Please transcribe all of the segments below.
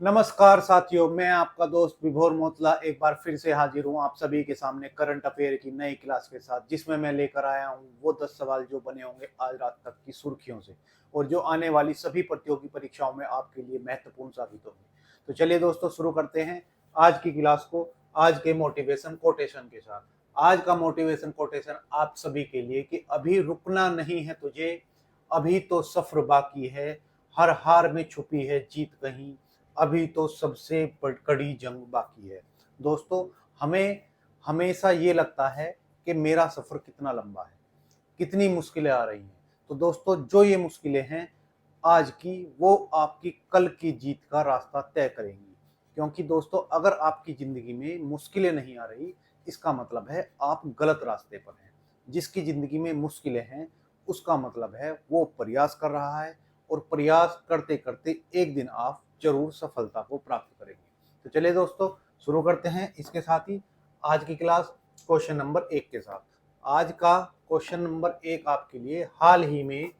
नमस्कार साथियों, मैं आपका दोस्त विभोर मोतला एक बार फिर से हाजिर हूँ आप सभी के सामने करंट अफेयर की नई क्लास के साथ, जिसमें मैं लेकर आया हूँ वो 10 सवाल जो बने होंगे आज रात तक की सुर्खियों से और जो आने वाली सभी प्रतियोगी परीक्षाओं में आपके लिए महत्वपूर्ण साबित होंगे। तो चलिए दोस्तों, शुरू करते हैं आज की क्लास को आज के मोटिवेशन कोटेशन के साथ। आज का मोटिवेशन कोटेशन आप सभी के लिए कि अभी रुकना नहीं है तुझे, अभी तो सफर बाकी है, हर हार में छुपी है जीत कहीं, अभी तो सबसे कड़ी जंग बाकी है। दोस्तों, हमें हमेशा ये लगता है कि मेरा सफर कितना लंबा है, कितनी मुश्किलें आ रही हैं। तो दोस्तों, जो ये मुश्किलें हैं आज की, वो आपकी कल की जीत का रास्ता तय करेंगी। क्योंकि दोस्तों, अगर आपकी जिंदगी में मुश्किलें नहीं आ रही, इसका मतलब है आप गलत रास्ते पर हैं। जिसकी जिंदगी में मुश्किलें हैं, उसका मतलब है वो प्रयास कर रहा है और प्रयास करते करते एक दिन आप जरूर सफलता को प्राप्त करेंगे। तो चलिए दोस्तों, शुरू करते हैं इसके साथ ही आज की क्लास क्वेश्चन नंबर 1 के साथ। आज का क्वेश्चन नंबर 1 आपके लिए, हाल ही में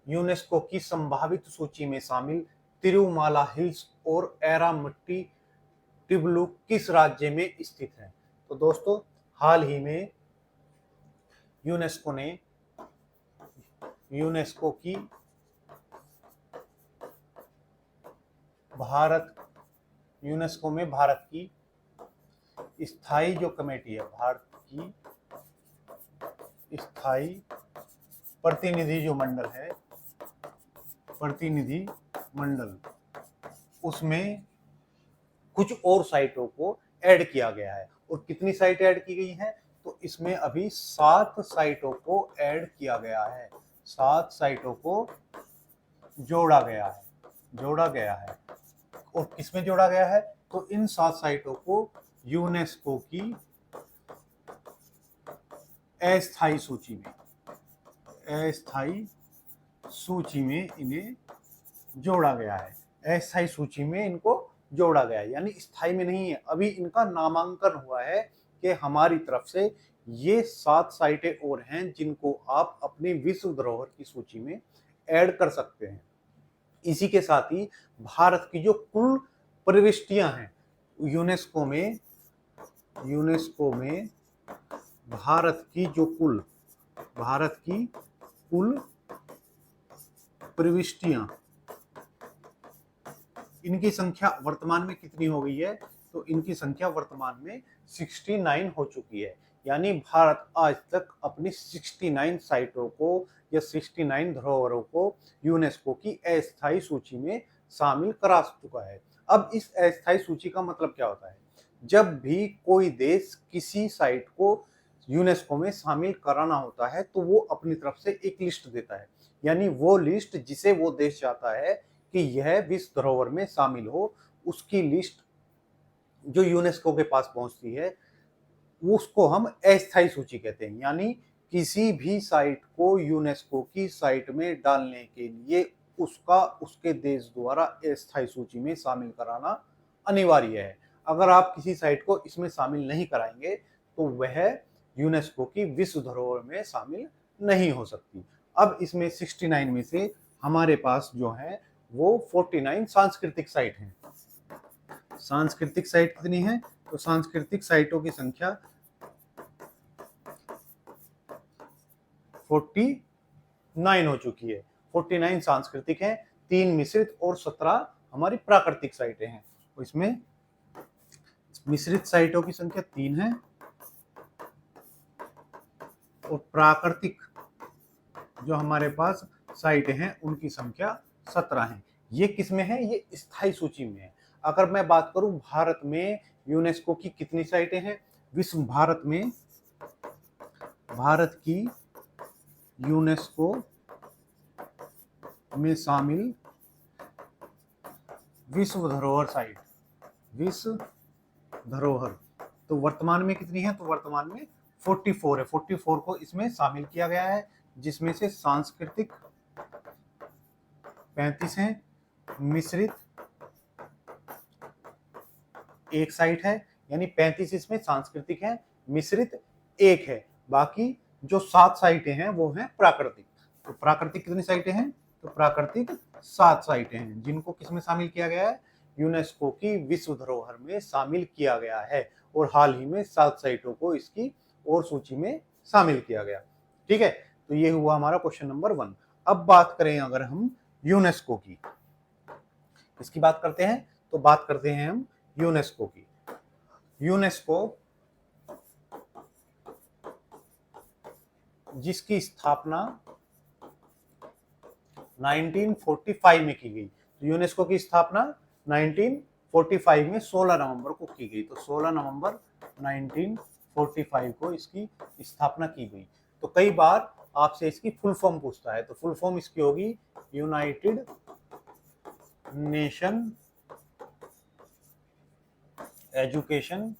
यूनेस्को की संभावित सूची में शामिल तिरुमाला हिल्स और एरामट्टी टिबलू किस राज्य में स्थित है? तो दोस्तों, हाल ही में यूनेस्को की भारत यूनेस्को में भारत की स्थायी जो कमेटी है, भारत की स्थायी प्रतिनिधि जो मंडल है, प्रतिनिधि मंडल, उसमें कुछ और साइटों को ऐड किया गया है। और कितनी साइट ऐड की गई हैं? तो इसमें अभी 7 साइटों को ऐड किया गया है, 7 साइटों को जोड़ा गया है। और किसमें जोड़ा गया है? तो इन 7 साइटों को यूनेस्को की अस्थायी सूची में इन्हें जोड़ा गया है। अस्थायी सूची में इनको जोड़ा गया है, यानी स्थायी में नहीं है। अभी इनका नामांकन हुआ है कि हमारी तरफ से ये 7 साइटें और हैं जिनको आप अपनी विश्व धरोहर की सूची में ऐड कर सकते हैं। इसी के साथ ही भारत की जो कुल प्रविष्टियां हैं यूनेस्को में भारत की कुल प्रविष्टियां, इनकी संख्या वर्तमान में कितनी हो गई है? तो इनकी संख्या वर्तमान में 69 हो चुकी है। यानी भारत आज तक अपनी 69 साइटों को या 69 धरोहरों को यूनेस्को की अस्थायी सूची में शामिल करा चुका है। अब इस अस्थायी सूची का मतलब क्या होता है? जब भी कोई देश किसी साइट को यूनेस्को में शामिल कराना होता है तो वो अपनी तरफ से एक लिस्ट देता है, यानी वो लिस्ट जिसे वो देश चाहता है कि यह विश्व धरोहर में शामिल हो, उसकी लिस्ट जो यूनेस्को के पास पहुंचती है उसको हम अस्थायी सूची कहते हैं। यानी किसी भी साइट को यूनेस्को की साइट में डालने के लिए उसके देश द्वारा अस्थायी सूची में शामिल कराना अनिवार्य है। अगर आप किसी साइट को इसमें शामिल नहीं कराएंगे तो वह यूनेस्को की विश्व धरोहर में शामिल नहीं हो सकती। अब इसमें 69 में से हमारे पास जो है वो 49 सांस्कृतिक साइट हैं। सांस्कृतिक साइट कितनी है? तो सांस्कृतिक साइटों की संख्या 49 हो चुकी है। 49 सांस्कृतिक हैं, 3 मिश्रित और 17 हमारी प्राकृतिक साइटें हैं। तो इसमें मिश्रित साइटों की संख्या 3 है और प्राकृतिक जो हमारे पास साइटें हैं उनकी संख्या 17 है। ये किसमें है? ये स्थायी सूची में है। अगर मैं बात करूं भारत में यूनेस्को की कितनी साइटें हैं? भारत की यूनेस्को में शामिल विश्व धरोहर तो वर्तमान में कितनी है? तो वर्तमान में 44 है। 44 को इसमें शामिल किया गया है, जिसमें से सांस्कृतिक 35 है, मिश्रित एक साइट है, यानी 35 इसमें सांस्कृतिक है, मिश्रित एक है। बाकी जो 7 साइटें हैं वो हैं प्राकृतिक। तो प्राकृतिक कितनी साइटें हैं? तो प्राकृतिक 7 साइटें हैं जिनको किसमें शामिल किया गया है, यूनेस्को की विश्व धरोहर में शामिल किया गया है। और हाल ही में 7 साइटों को इसकी और सूची में शामिल किया गया। ठीक है, तो ये हुआ हमारा क्वेश्चन नंबर 1। अब बात करें अगर हम यूनेस्को की, इसकी बात करते हैं, तो बात करते हैं हम यूनेस्को की। यूनेस्को जिसकी स्थापना 1945 में की गई। तो यूनेस्को की स्थापना 1945 में 16 नवंबर को की गई। तो 16 नवंबर 1945 को इसकी स्थापना की गई। तो कई बार आपसे इसकी फुल फॉर्म पूछता है, तो फुल फॉर्म इसकी होगी United Nation Education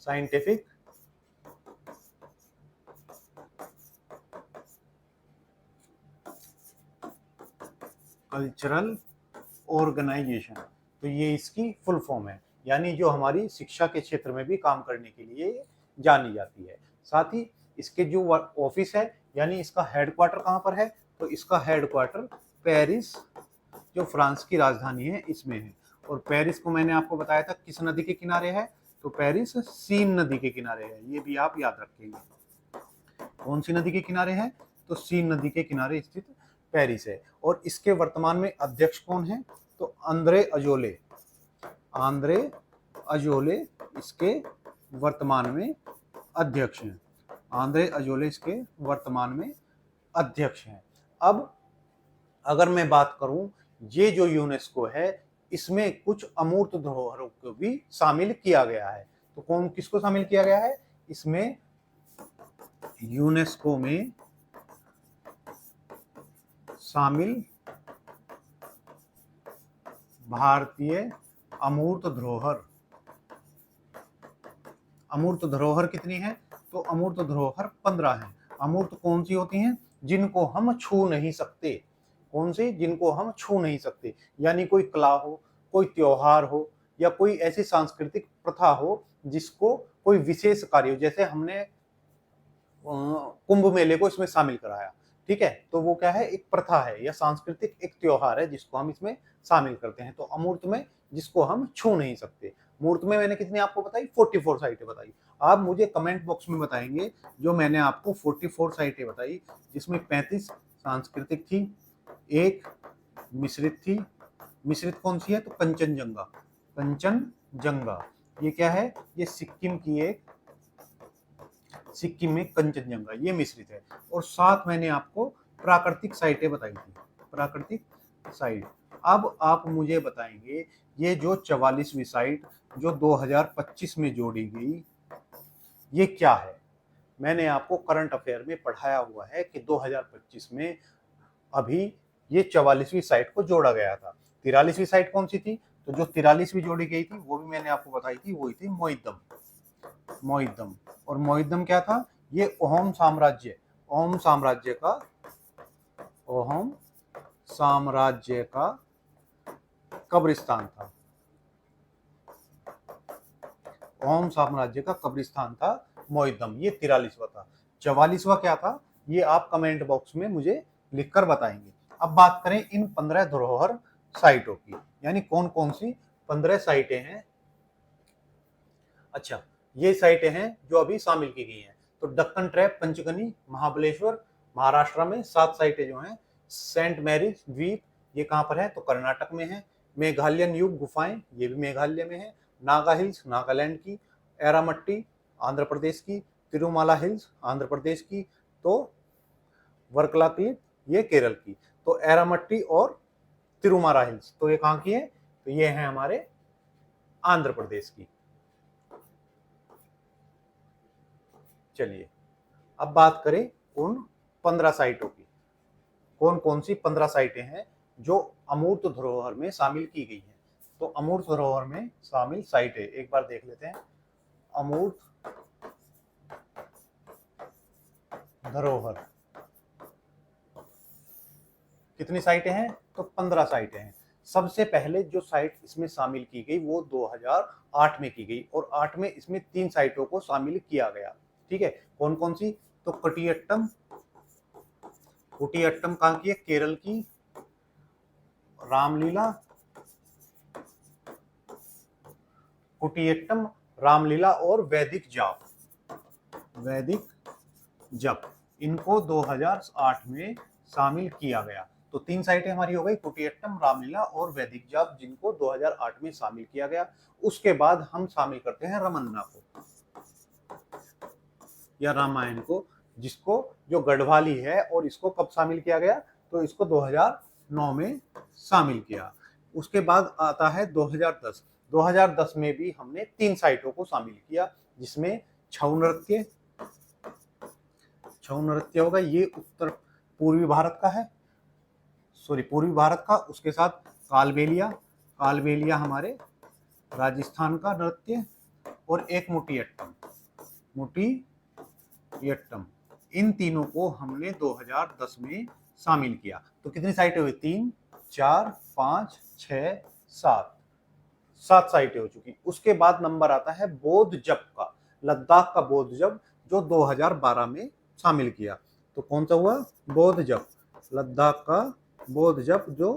Scientific Cultural Organisation. तो ये इसकी फुल फॉर्म है, यानी जो हमारी शिक्षा के क्षेत्र में भी काम करने के लिए जानी जाती है। साथ ही इसके जो ऑफिस है, यानी इसका हेडक्वार्टर कहाँ पर है, तो इसका हेडक्वार्टर पेरिस, जो फ्रांस की राजधानी है, इसमें है। और पेरिस को मैंने आपको बताया था किस नदी के किनारे है, तो पेरिस सीन नदी के किनारे है। ये भी आप याद रखेंगे। कौन सी नदी के किनारे है, तो सीन नदी के किनारे स्थित पेरिस है। और इसके वर्तमान में अध्यक्ष कौन है, तो आंद्रे अजोले इसके वर्तमान में अध्यक्ष हैं। आंद्रे अजोले इसके वर्तमान में अध्यक्ष हैं। अब अगर मैं बात करूं, ये जो यूनेस्को है इसमें कुछ अमूर्त धरोहरों को भी शामिल किया गया है। तो कौन किसको शामिल किया गया है, इसमें यूनेस्को में शामिल भारतीय अमूर्त धरोहर कितनी है, तो अमूर्त धरोहर 15 है। अमूर्त कौन सी होती हैं, जिनको हम छू नहीं सकते। कौन सी, जिनको हम छू नहीं सकते, यानी कोई कला हो, कोई त्योहार हो, या कोई ऐसी सांस्कृतिक प्रथा हो जिसको कोई विशेष कार्य हो। जैसे हमने कुंभ मेले को इसमें शामिल कराया, ठीक है, तो वो क्या है, एक प्रथा है या सांस्कृतिक एक त्योहार है जिसको हम इसमें शामिल करते हैं। तो अमूर्त में जिसको हम छू नहीं सकते। मूर्त में मैंने कितनी आपको बताई, 44 साइटें बताई। आप मुझे कमेंट बॉक्स में बताएंगे जो मैंने आपको 44 साइटें बताई, जिसमें 35 सांस्कृतिक थी, एक मिश्रित थी। मिश्रित कौन सी है, तो कंचनजंगा। ये क्या है, ये सिक्किम में कंचनजंगा, ये मिश्रित है। और साथ मैंने आपको प्राकृतिक साइटें बताई थी, प्राकृतिक साइट। अब आप मुझे बताएंगे ये जो 44वीं साइट जो 2025 में जोड़ी गई, ये क्या है। मैंने आपको करंट अफेयर में पढ़ाया हुआ है कि 2025 में अभी ये 44वीं साइट को जोड़ा गया था। 43वीं साइट कौन सी थी, तो जो 43वीं जोड़ी गई थी वो भी मैंने आपको बताई थी, वही थी मोइद्दम। और मोइद्दम क्या था, ये अहोम साम्राज्य का कब्रिस्तान था। अहोम साम्राज्य का कब्रिस्तान था मोइद्दम। ये 43वां था। 44वां क्या था, ये आप कमेंट बॉक्स में मुझे लिखकर बताएंगे। अब बात करें इन 15 धरोहर साइटों की, यानी कौन कौन सी 15 साइटें हैं। अच्छा, ये साइटें हैं जो अभी शामिल की गई हैं। तो दक्कन ट्रैप, पंचगनी, महाबलेश्वर महाराष्ट्र में 7 साइटें जो हैं। सेंट मैरीज द्वीप, ये कहाँ पर है, तो कर्नाटक में है। मेघालयन युग गुफाएं, ये भी मेघालय में है। नागा हिल्स नागालैंड की। एरामट्टी आंध्र प्रदेश की। तिरुमाला हिल्स आंध्र प्रदेश की। तो वर्कला क्लिफ ये केरल की। तो एरामट्टी और तिरुमाला हिल्स, तो ये कहाँ की है, तो ये है हमारे आंध्र प्रदेश की। चलिए अब बात करें उन 15 साइटों की। कौन कौन सी 15 साइटें हैं जो अमूर्त धरोहर में शामिल की गई हैं। तो अमूर्त धरोहर में शामिल साइटें एक बार देख लेते हैं। अमूर्त धरोहर कितनी साइटें हैं, तो 15 साइटें हैं। सबसे पहले जो साइट इसमें शामिल की गई वो 2008 में की गई, और 8 में इसमें 3 साइटों को शामिल किया गया। ठीक है, कौन कौन सी, तो तो कुटियाट्टम, कुटियाट्टम कहाँ की है? केरल की। रामलीला, कुटियाट्टम, रामलीला और वैदिक जाप, वैदिक जप, इनको 2008 में शामिल किया गया। तो 3 साइटें हमारी हो गई, कुटियाट्टम, रामलीला और वैदिक जाप, जिनको 2008 में शामिल किया गया। उसके बाद हम शामिल करते हैं रमन्ना को या रामायण को, जिसको जो गढ़वाली है, और इसको कब शामिल किया गया? तो इसको 2009 में शामिल किया। उसके बाद आता है 2010। 2010 में भी हमने 3 साइटों को शामिल किया, जिसमें छऊ नृत्य, छऊ नृत्य होगा, ये उत्तर पूर्वी भारत का है, सॉरी पूर्वी भारत का। उसके साथ कालबेलिया, कालबेलिया हमारे राजस्थान का नृत्य, और एक मोटियट्टम, मोटियट्टम। इन तीनों को हमने 2010 में शामिल किया। तो कितनी साइटें हुई? 3, 4, 5, 6, 7, 7 साइटें हो चुकी। उसके बाद नंबर आता है बौद्ध जप का, लद्दाख का बौद्ध जप, जो 2012 में शामिल किया। तो कौन सा हुआ? बौद्ध जप, लद्दाख का बौद्ध जप, जो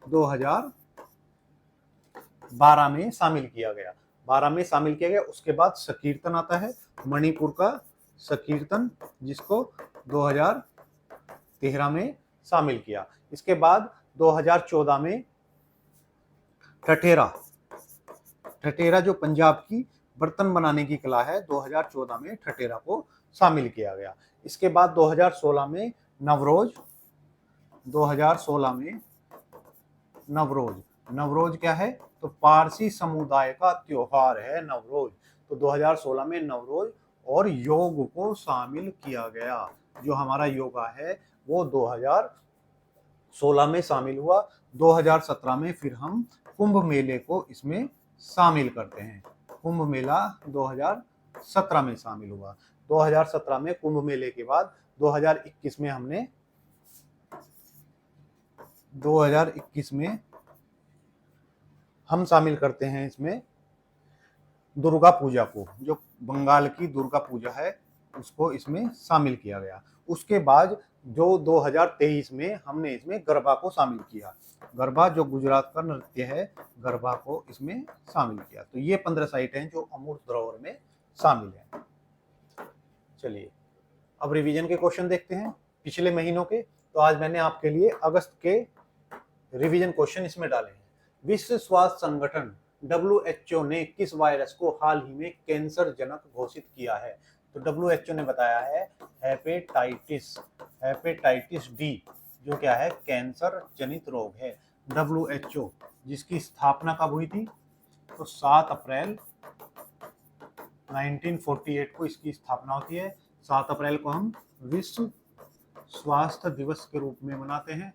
2012 में शामिल किया गया, 12 में शामिल किया गया। उसके बाद संकीर्तन आता है, मणिपुर का संकीर्तन, जिसको 2013 में शामिल किया। इसके बाद 2014 में ठठेरा, ठठेरा जो पंजाब की बर्तन बनाने की कला है, 2014 में ठठेरा को शामिल किया गया। इसके बाद 2016 में नवरोज, 2016 में नवरोज, नवरोज क्या है? तो पारसी समुदाय का त्योहार है नवरोज। तो 2016 में नवरोज और योग को शामिल किया गया। जो हमारा योगा है वो 2016 में शामिल हुआ। 2017 में फिर हम कुंभ मेले को इसमें शामिल करते हैं। कुंभ मेला 2017 में शामिल हुआ। 2017 में कुंभ मेले के बाद 2021 में हमने 2021 में हम शामिल करते हैं इसमें दुर्गा पूजा को, जो बंगाल की दुर्गा पूजा है, उसको इसमें शामिल किया गया। उसके बाद जो 2023 में हमने इसमें गरबा को शामिल किया। गरबा जो गुजरात का नृत्य है, गरबा को इसमें शामिल किया। तो ये 15 साइट हैं जो अमूर्त धरोहर में शामिल हैं। चलिए अब रिवीजन के क्वेश्चन देखते हैं पिछले महीनों के। तो आज मैंने आपके लिए अगस्त के रिवीजन क्वेश्चन इसमें डाले हैं। विश्व स्वास्थ्य संगठन WHO ने किस वायरस को हाल ही में कैंसर जनक घोषित किया है? तो WHO ने बताया है हेपेटाइटिस, हेपेटाइटिस डी, जो क्या है? कैंसर जनित रोग है। WHO जिसकी स्थापना कब हुई थी? तो 7 अप्रैल 1948 को इसकी स्थापना होती है। 7 अप्रैल को हम विश्व स्वास्थ्य दिवस के रूप में मनाते हैं।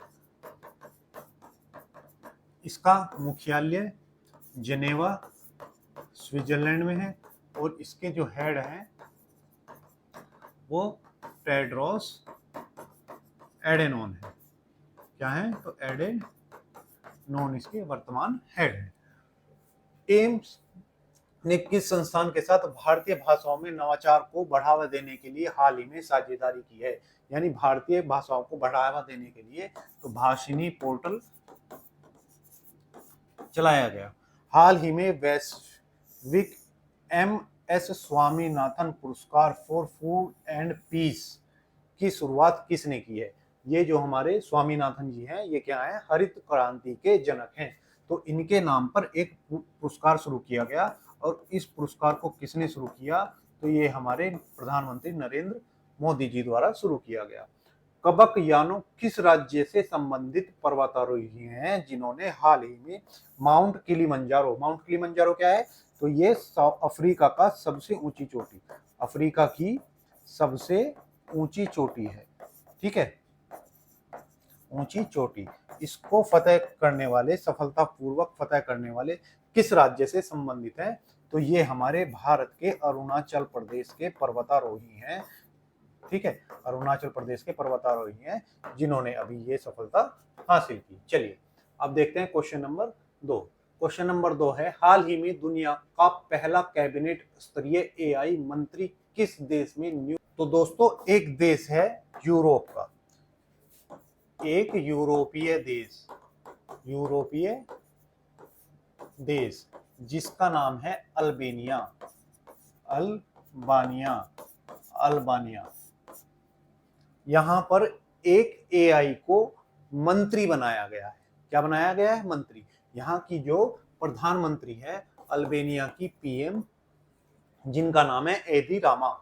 इसका मुख्यालय जेनेवा स्विट्जरलैंड में है, और इसके जो हेड हैं वो टेड्रोस एडेनोन है। क्या है? तो एडेनोन इसके वर्तमान हेड है। एम्स ने किस संस्थान के साथ भारतीय भाषाओं में नवाचार को बढ़ावा देने के लिए हाल ही में साझेदारी की है? यानी भारतीय भाषाओं को बढ़ावा देने के लिए तो भाषिनी पोर्टल चलाया गया। हाल ही में वैश्विक MS स्वामीनाथन पुरस्कार फॉर फूड एंड पीस की शुरुआत किसने की है? ये जो हमारे स्वामीनाथन जी हैं, ये क्या है? हरित क्रांति के जनक हैं। तो इनके नाम पर एक पुरस्कार शुरू किया गया, और इस पुरस्कार को किसने शुरू किया? तो ये हमारे प्रधानमंत्री नरेंद्र मोदी जी द्वारा शुरू किया गया। कबक यानो किस राज्य से संबंधित पर्वतारोही हैं जिन्होंने हाल ही में माउंट किलिमंजारो, माउंट किलिमंजारो क्या है? तो ये अफ्रीका का सबसे ऊंची चोटी, अफ्रीका की सबसे ऊंची चोटी है। ठीक है, ऊंची चोटी। इसको फतेह करने वाले, सफलतापूर्वक फतेह करने वाले किस राज्य से संबंधित है? तो ये हमारे भारत के अरुणाचल प्रदेश के पर्वतारोही हैं। ठीक है, अरुणाचल प्रदेश के पर्वतारोही हैं जिन्होंने अभी ये सफलता हासिल की। चलिए अब देखते हैं क्वेश्चन नंबर 2। क्वेश्चन नंबर 2 है, हाल ही में दुनिया का पहला कैबिनेट स्तरीय AI मंत्री किस देश में न्यू। तो दोस्तों एक देश है यूरोप का, एक यूरोपीय देश जिसका नाम है अल्बानिया। अल्बानिया। यहां पर एक एआई को मंत्री बनाया गया है। क्या बनाया गया है? मंत्री। यहाँ की जो प्रधानमंत्री है अल्बानिया की पीएम, जिनका नाम है एदी रामा।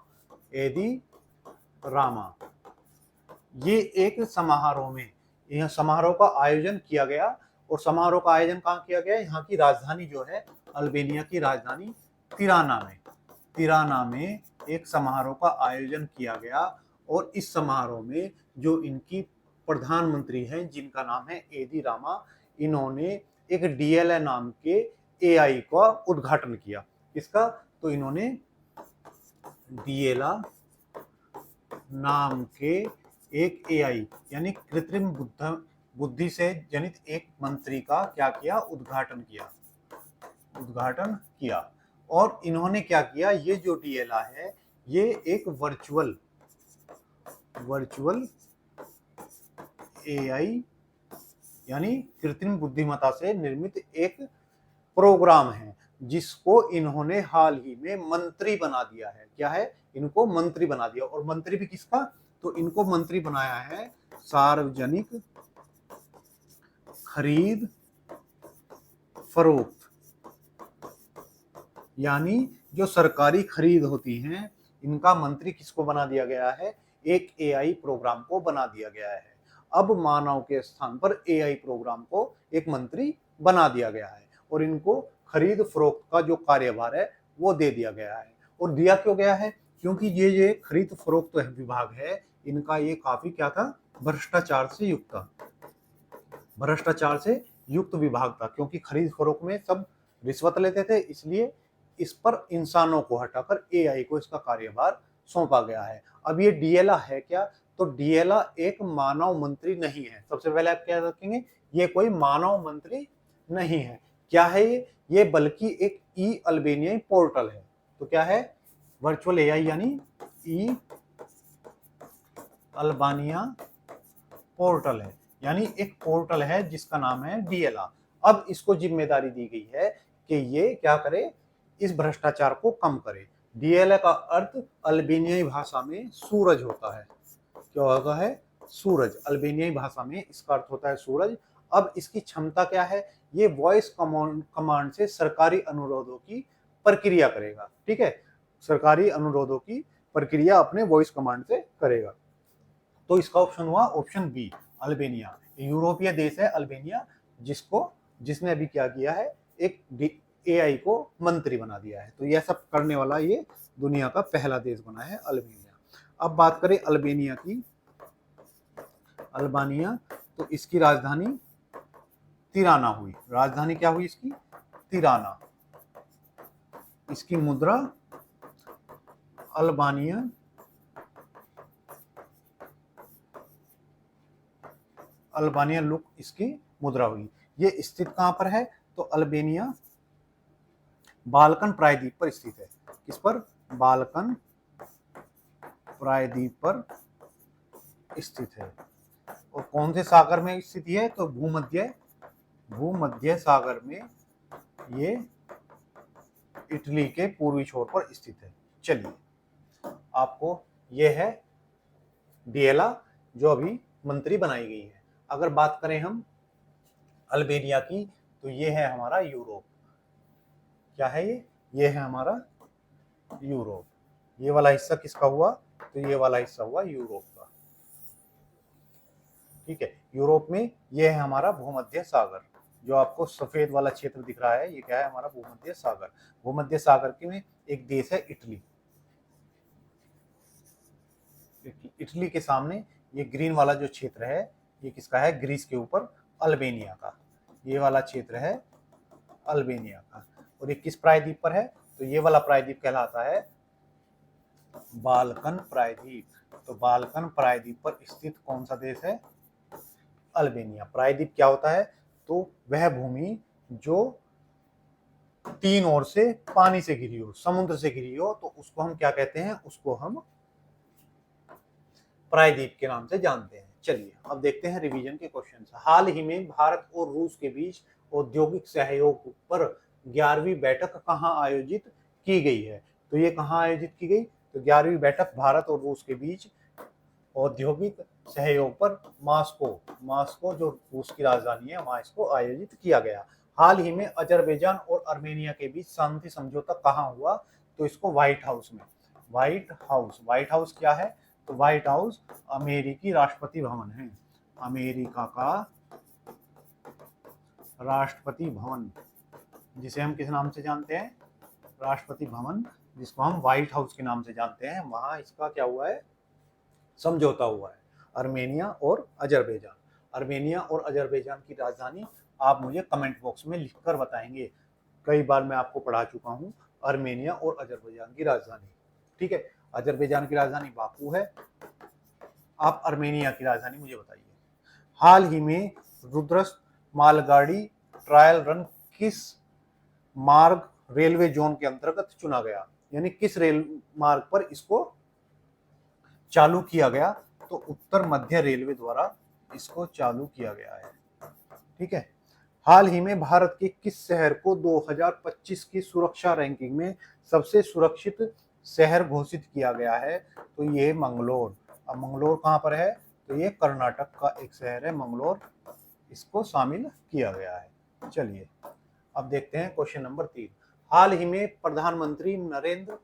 ये एक समारोह में, यह समारोह का आयोजन किया गया, और समारोह का आयोजन कहाँ किया गया? यहाँ की राजधानी जो है अल्बानिया की राजधानी तिराना में एक समारोह का आयोजन किया गया। और इस समारोह में जो इनकी प्रधानमंत्री हैं जिनका नाम है एदी रामा, इन्होंने एक डीएलए नाम के एआई का उद्घाटन किया। इसका तो इन्होंने डीएलए नाम के एक एआई यानी कृत्रिम बुद्धि से जनित एक मंत्री का क्या किया? उद्घाटन किया। और इन्होंने क्या किया? ये जो डीएलए है ये एक वर्चुअल एआई यानी कृत्रिम बुद्धिमत्ता से निर्मित एक प्रोग्राम है, जिसको इन्होंने हाल ही में मंत्री बना दिया है। क्या है? इनको मंत्री बना दिया। और मंत्री भी किसका? तो इनको मंत्री बनाया है सार्वजनिक खरीद फरोख्त, यानी जो सरकारी खरीद होती हैं, इनका मंत्री किसको बना दिया गया है? एक एआई प्रोग्राम को बना दिया गया है। अब मानव के स्थान पर एआई प्रोग्राम को एक मंत्री बना दिया गया है, और इनको खरीद फरोख्त का जो कार्यभार है वो दे दिया गया है। और दिया क्यों गया है? क्योंकि ये खरीद फरोख्त विभाग है, इनका ये काफी क्या था? भ्रष्टाचार से युक्त विभाग था। क्योंकि खरीद फरोख्त में सब रिश्वत लेते थे, इसलिए इस पर इंसानों को हटाकर एआई को इसका कार्यभार सौंपा गया है। अब ये डीएलए है क्या? तो डीएलए एक मानव मंत्री नहीं है। सबसे पहले आप क्या रखेंगे? ये कोई मानव मंत्री नहीं है। क्या है ये बल्कि एक ई अल्बानिया पोर्टल है। तो क्या है? वर्चुअल एआई यानी ई अल्बानिया पोर्टल है, यानी एक पोर्टल है जिसका नाम है डीएलए। अब इसको जिम्मेदारी दी गई है कि ये क्या करे? इस भ्रष्टाचार को कम करे। डीएलए का अर्थ अल्बानियाई भाषा में सूरज होता है। क्या होता है? सूरज। अल्बानियाई भाषा में इसका अर्थ होता है सूरज। अब इसकी क्षमता क्या है? ये वॉइस कमांड से सरकारी अनुरोधों की प्रक्रिया करेगा। ठीक है, सरकारी अनुरोधों की प्रक्रिया अपने वॉइस कमांड से करेगा। तो इसका ऑप्शन हुआ ऑप्शन बी, अल्बानिया। यूरोपीय देश है अल्बानिया, जिसने अभी क्या किया है? एक एआई को मंत्री बना दिया है। तो यह सब करने वाला ये दुनिया का पहला देश बना है अल्बानिया। अब बात करें अल्बानिया, तो इसकी राजधानी तिराना हुई। राजधानी क्या हुई इसकी? तिराना। इसकी मुद्रा अल्बानिया लुक इसकी मुद्रा हुई। ये स्थित कहां पर है? तो अल्बानिया बाल्कन प्रायद्वीप पर स्थित है। किस पर? बाल्कन प्रायद्वीप पर स्थित है। और कौन से सागर में स्थित है? तो भूमध्य सागर में ये इटली के पूर्वी छोर पर स्थित है। चलिए, आपको यह है डीएलए जो अभी मंत्री बनाई गई है। अगर बात करें हम अल्बानिया की, तो ये है हमारा यूरोप। क्या है ये? ये है हमारा यूरोप। ये वाला हिस्सा किसका हुआ? तो ये वाला हिस्सा हुआ यूरोप का। ठीक है, यूरोप में ये है हमारा भूमध्य सागर। जो आपको सफेद वाला क्षेत्र दिख रहा है, ये क्या है? हमारा भूमध्य सागर। भूमध्य सागर के में एक देश है इटली। इटली के सामने ये ग्रीन वाला जो क्षेत्र है, ये किसका है? ग्रीस के ऊपर अल्बानिया का। ये वाला क्षेत्र है अल्बानिया का। और ये किस प्रायद्वीप पर है? तो ये वाला प्रायद्वीप कहलाता है बाल्कन प्रायद्वीप। तो बाल्कन प्रायद्वीप पर स्थित कौन सा देश है? अल्बानिया। प्रायद्वीप क्या होता है? तो वह भूमि जो तीन ओर से पानी से घिरी हो, समुद्र से घिरी हो, तो उसको हम क्या कहते हैं? उसको हम प्रायद्वीप के नाम से जानते हैं। चलिए अब देखते हैं रिवीजन के क्वेश्चन। हाल ही में भारत और रूस के बीच औद्योगिक सहयोग पर 11वीं बैठक कहाँ आयोजित की गई है? तो ये कहाँ आयोजित की गई? तो 11वीं बैठक भारत और रूस के बीच औद्योगिक सहयोग पर मास्को जो रूस की राजधानी है वहां इसको आयोजित किया गया। हाल ही में अजरबैजान और आर्मेनिया के बीच शांति समझौता कहाँ हुआ? तो इसको व्हाइट हाउस में। व्हाइट हाउस क्या है? तो व्हाइट हाउस अमेरिकी राष्ट्रपति भवन है। अमेरिका का राष्ट्रपति भवन, जिसे हम किस नाम से जानते हैं? राष्ट्रपति भवन, जिसको हम व्हाइट हाउस के नाम से जानते हैं, वहां इसका क्या हुआ है? समझौता हुआ है आर्मेनिया और अजरबैजान। आर्मेनिया और अजरबैजान की राजधानी आप मुझे कमेंट बॉक्स में लिखकर बताएंगे। कई बार मैं आपको पढ़ा चुका हूं आर्मेनिया और अजरबैजान की राजधानी। ठीक है, अजरबैजान की राजधानी बाकू है। आप आर्मेनिया की राजधानी मुझे बताइए। हाल ही में रुद्रस मालगाड़ी ट्रायल रन किस मार्ग रेलवे जोन के अंतर्गत चुना गया? यानी किस रेल मार्ग पर इसको चालू किया गया? तो उत्तर मध्य रेलवे द्वारा इसको चालू किया गया है। ठीक है। हाल ही में भारत के किस शहर को 2025 की सुरक्षा रैंकिंग में सबसे सुरक्षित शहर घोषित किया गया है? तो ये मंगलोर। अब मंगलोर कहाँ पर है? तो ये कर्नाटक का एक शहर है मंगलोर, इसको शामिल किया गया है। चलिए अब देखते हैं क्वेश्चन नंबर 3। हाल ही में प्रधानमंत्री नरेंद्र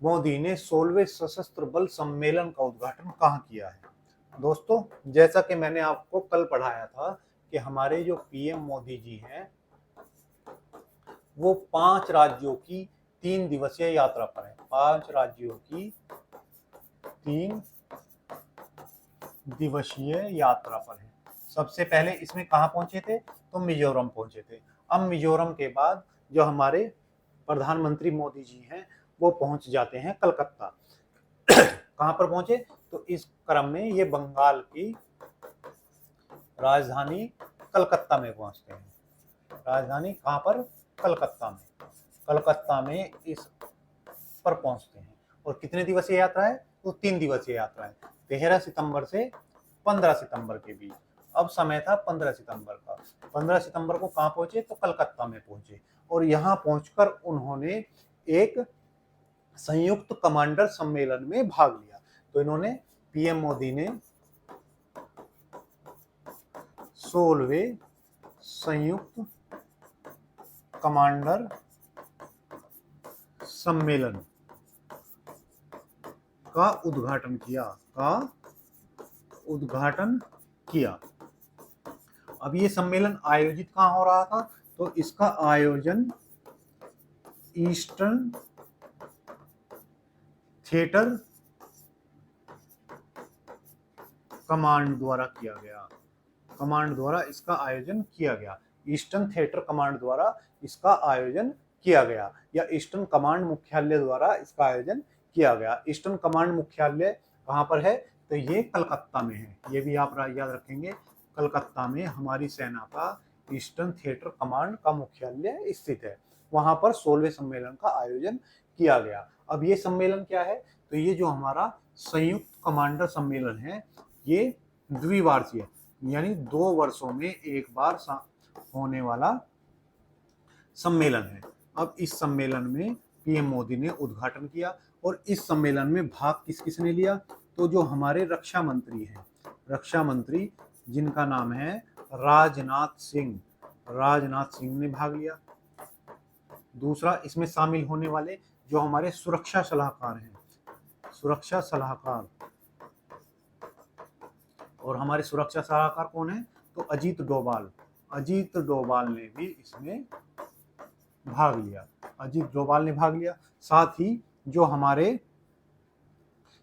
मोदी ने 16वें सशस्त्र बल सम्मेलन का उद्घाटन कहाँ किया है? दोस्तों जैसा कि मैंने आपको कल पढ़ाया था कि हमारे जो पीएम मोदी जी हैं वो 5 राज्यों की 3 दिवसीय यात्रा पर है। 5 राज्यों की 3 दिवसीय यात्रा पर है। सबसे पहले इसमें कहाँ पहुंचे थे? तो मिजोरम पहुंचे थे। अब मिजोरम के बाद जो हमारे प्रधानमंत्री मोदी जी हैं वो पहुंच जाते हैं कलकत्ता। कहां पर पहुंचे? तो इस क्रम में ये बंगाल की राजधानी कलकत्ता में पहुंचते हैं। राजधानी कहां पर? कलकत्ता में। कलकत्ता में इस पर पहुंचते हैं। और कितने दिवसीय यात्रा है? तो 3 दिवसीय यात्रा है, 13 सितंबर से 15 सितंबर के बीच। अब समय था 15 सितंबर का। 15 सितंबर को कहां पहुंचे? तो कलकत्ता में पहुंचे। और यहां पहुंचकर उन्होंने एक संयुक्त कमांडर सम्मेलन में भाग लिया। तो इन्होंने, पीएम मोदी ने 16वें संयुक्त कमांडर सम्मेलन का उद्घाटन किया। अब ये सम्मेलन आयोजित कहां हो रहा था? तो इसका आयोजन ईस्टर्न थिएटर कमांड द्वारा किया गया। कमांड द्वारा इसका आयोजन किया गया। ईस्टर्न थिएटर कमांड द्वारा इसका आयोजन किया गया, या ईस्टर्न कमांड मुख्यालय द्वारा इसका आयोजन किया गया। ईस्टर्न कमांड मुख्यालय कहां पर है? तो ये कलकत्ता में है। ये भी आप याद रखेंगे, कलकत्ता में हमारी सेना का ईस्टर्न थिएटर कमांड का मुख्यालय स्थित है। वहां पर 16वें सम्मेलन का आयोजन किया गया। अब ये सम्मेलन क्या है? तो ये जो हमारा संयुक्त कमांडर सम्मेलन है ये द्विवार्षीय, यानी 2 वर्षों में एक बार होने वाला सम्मेलन है। अब इस सम्मेलन में पीएम मोदी ने उद्घाटन किया। और इस सम्मेलन में भाग किस किस ने लिया? तो जो हमारे रक्षा मंत्री हैं, रक्षा मंत्री जिनका नाम है राजनाथ सिंह ने भाग लिया। दूसरा, इसमें शामिल होने वाले जो हमारे सुरक्षा सलाहकार हैं, सुरक्षा सलाहकार, और हमारे सुरक्षा सलाहकार कौन है? तो अजीत डोभाल ने भी इसमें भाग लिया। अजीत डोभाल ने भाग लिया। साथ ही जो हमारे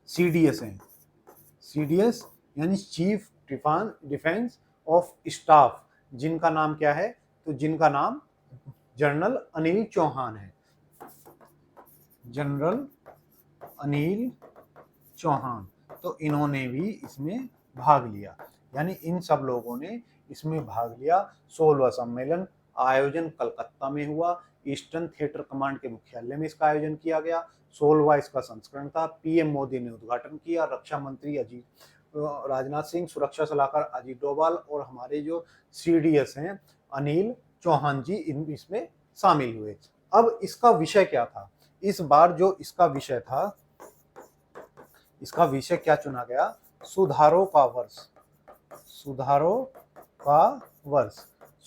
सीडीएस हैं, सीडीएस यानी चीफ डिफेंस ऑफ स्टाफ, जिनका नाम क्या है? तो जिनका नाम जनरल अनिल चौहान है। जनरल अनिल चौहान, तो इन्होंने भी इसमें भाग लिया। यानी इन सब लोगों ने इसमें भाग लिया। 16वां सम्मेलन आयोजन कलकत्ता में हुआ। ईस्टर्न थिएटर कमांड के मुख्यालय में इसका आयोजन किया गया। 16वां इसका संस्करण था। पीएम मोदी ने उद्घाटन किया। रक्षा मंत्री अजीत राजनाथ सिंह, सुरक्षा सलाहकार अजीत डोभाल और हमारे जो सीडीएस हैं अनिल चौहान जी इसमें शामिल हुए। अब इसका विषय क्या था? इस बार जो इसका विषय था, इसका विषय क्या चुना गया? सुधारों का वर्ष। सुधारों का वर्ष।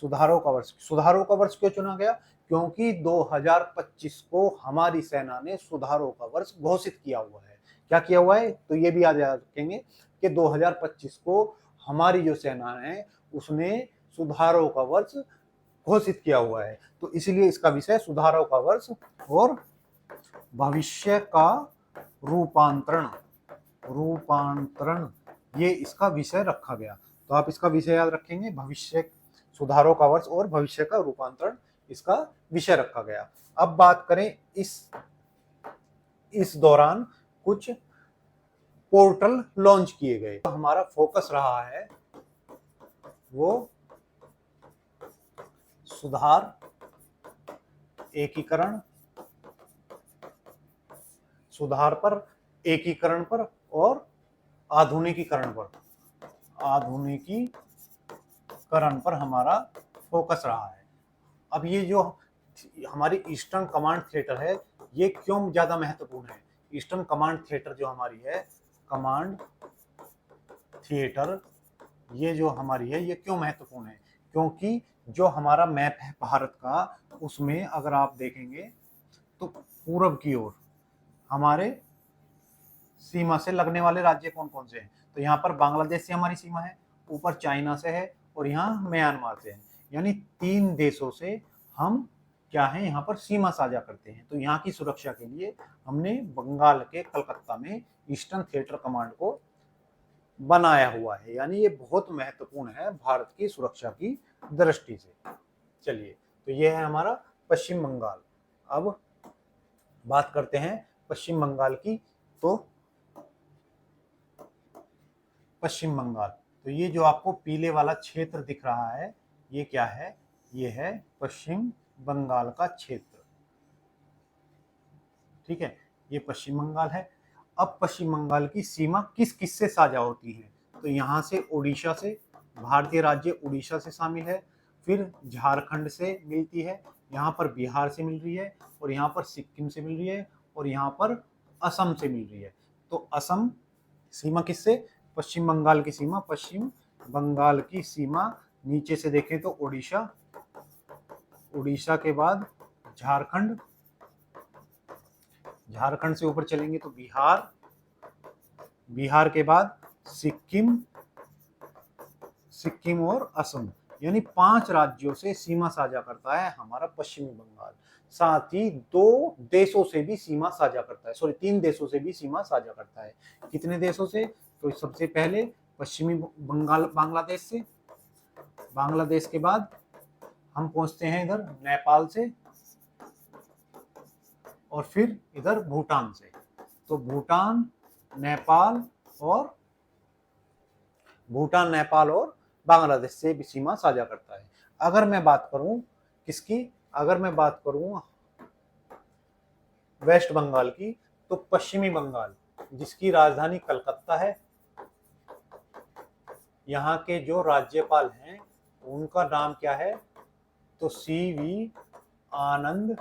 सुधारों का वर्ष। सुधारों का वर्ष क्यों चुना गया? क्योंकि 2025 को हमारी सेना ने सुधारों का वर्ष घोषित किया हुआ है। क्या किया हुआ है? तो ये भी याद रखेंगे कि 2025 को हमारी जो सेना है उसने सुधारों का वर्ष घोषित किया हुआ है। तो इसलिए इसका विषय सुधारों का वर्ष और भविष्य का रूपांतरण। रूपांतरण ये इसका विषय रखा गया। तो आप इसका विषय याद रखेंगे, भविष्य, सुधारों का वर्ष और भविष्य का रूपांतरण इसका विषय रखा गया। अब बात करें इस दौरान कुछ पोर्टल लॉन्च किए गए। तो हमारा फोकस रहा है वो सुधार, एकीकरण, सुधार पर, एकीकरण पर और आधुनिकीकरण पर। आधुनिकीकरण पर हमारा फोकस रहा है। अब ये जो हमारी ईस्टर्न कमांड थिएटर है ये क्यों ज्यादा महत्वपूर्ण है? ईस्टर्न कमांड थिएटर जो हमारी है, कमांड थिएटर, ये जो हमारी है ये क्यों महत्वपूर्ण है? क्योंकि जो हमारा मैप है भारत का, उसमें अगर आप देखेंगे तो पूर्व की ओर हमारे सीमा से लगने वाले राज्य कौन कौन से हैं? तो यहाँ पर बांग्लादेश से हमारी सीमा है, ऊपर चाइना से है और यहाँ म्यांमार से है। यानी 3 देशों से हम क्या है यहाँ पर सीमा साझा करते हैं। तो यहाँ की सुरक्षा के लिए हमने बंगाल के कलकत्ता में ईस्टर्न थिएटर कमांड को बनाया हुआ है। यानी ये बहुत महत्वपूर्ण है भारत की सुरक्षा की दृष्टि से। चलिए, तो ये है हमारा पश्चिम बंगाल। अब बात करते हैं पश्चिम बंगाल की। तो पश्चिम बंगाल, तो ये जो आपको पीले वाला क्षेत्र दिख रहा है ये क्या है? ये है पश्चिम बंगाल का क्षेत्र। ठीक है, ये पश्चिम बंगाल है। अब पश्चिम बंगाल की सीमा किस किस से साझा होती है? तो यहाँ से उड़ीसा से, भारतीय राज्य उड़ीसा से शामिल है, फिर झारखंड से मिलती है, यहाँ पर बिहार से मिल रही है और यहाँ पर सिक्किम से मिल रही है और यहाँ पर असम से मिल रही है। तो असम सीमा किससे? पश्चिम बंगाल की सीमा, पश्चिम बंगाल की सीमा नीचे से देखें तो उड़ीसा, उड़ीसा के बाद झारखंड, झारखंड से ऊपर चलेंगे तो बिहार, बिहार के बाद सिक्किम, सिक्किम और असम। यानी 5 राज्यों से सीमा साझा करता है हमारा पश्चिमी बंगाल। साथ ही 2 देशों से भी सीमा साझा करता है, सॉरी 3 देशों से भी सीमा साझा करता है। कितने देशों से? तो सबसे पहले पश्चिमी बंगाल बांग्लादेश से, बांग्लादेश के बाद हम पहुंचते हैं इधर नेपाल से और फिर इधर भूटान से। तो भूटान, नेपाल और बांग्लादेश से भी सीमा साझा करता है। अगर मैं बात करूं किसकी? अगर मैं बात करूं वेस्ट बंगाल की, तो पश्चिमी बंगाल जिसकी राजधानी कलकत्ता है, यहाँ के जो राज्यपाल हैं उनका नाम क्या है? तो सीवी आनंद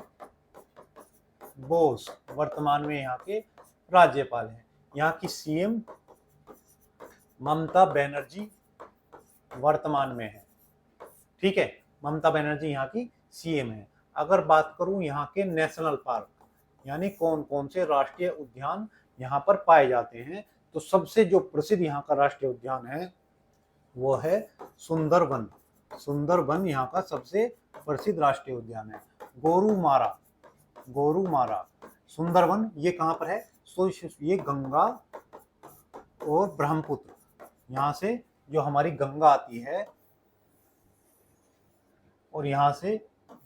बोस वर्तमान में यहाँ के राज्यपाल हैं। यहाँ की सीएम ममता बनर्जी वर्तमान में है। ठीक है, ममता बनर्जी यहाँ की सीएम है। अगर बात करूं यहाँ के नेशनल पार्क, यानी कौन कौन से राष्ट्रीय उद्यान यहाँ पर पाए जाते हैं, तो सबसे जो प्रसिद्ध यहाँ का राष्ट्रीय उद्यान है वो है सुंदरवन। सुंदरवन यहाँ का सबसे प्रसिद्ध राष्ट्रीय उद्यान है। गोरुमारा, गोरुमारा सुंदरवन ये कहाँ पर है? तो ये गंगा और ब्रह्मपुत्र, यहाँ से जो हमारी गंगा आती है और यहाँ से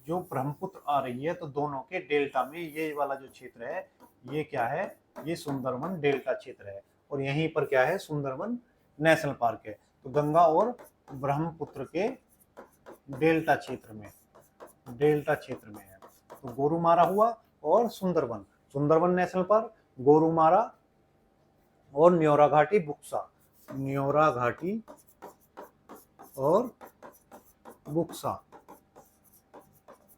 जो ब्रह्मपुत्र आ रही है, तो दोनों के डेल्टा में ये वाला जो क्षेत्र है ये क्या है? ये सुंदरवन डेल्टा क्षेत्र है। और यहीं पर क्या है? सुंदरवन नेशनल पार्क है। तो गंगा और ब्रह्मपुत्र के डेल्टा क्षेत्र में डेल्टा क्षेत्र में है। तो गोरुमारा हुआ और सुंदरवन, सुंदरवन नेशनल पार्क, गोरुमारा और न्योरा घाटी बुक्सा, न्योरा घाटी और बुक्सा,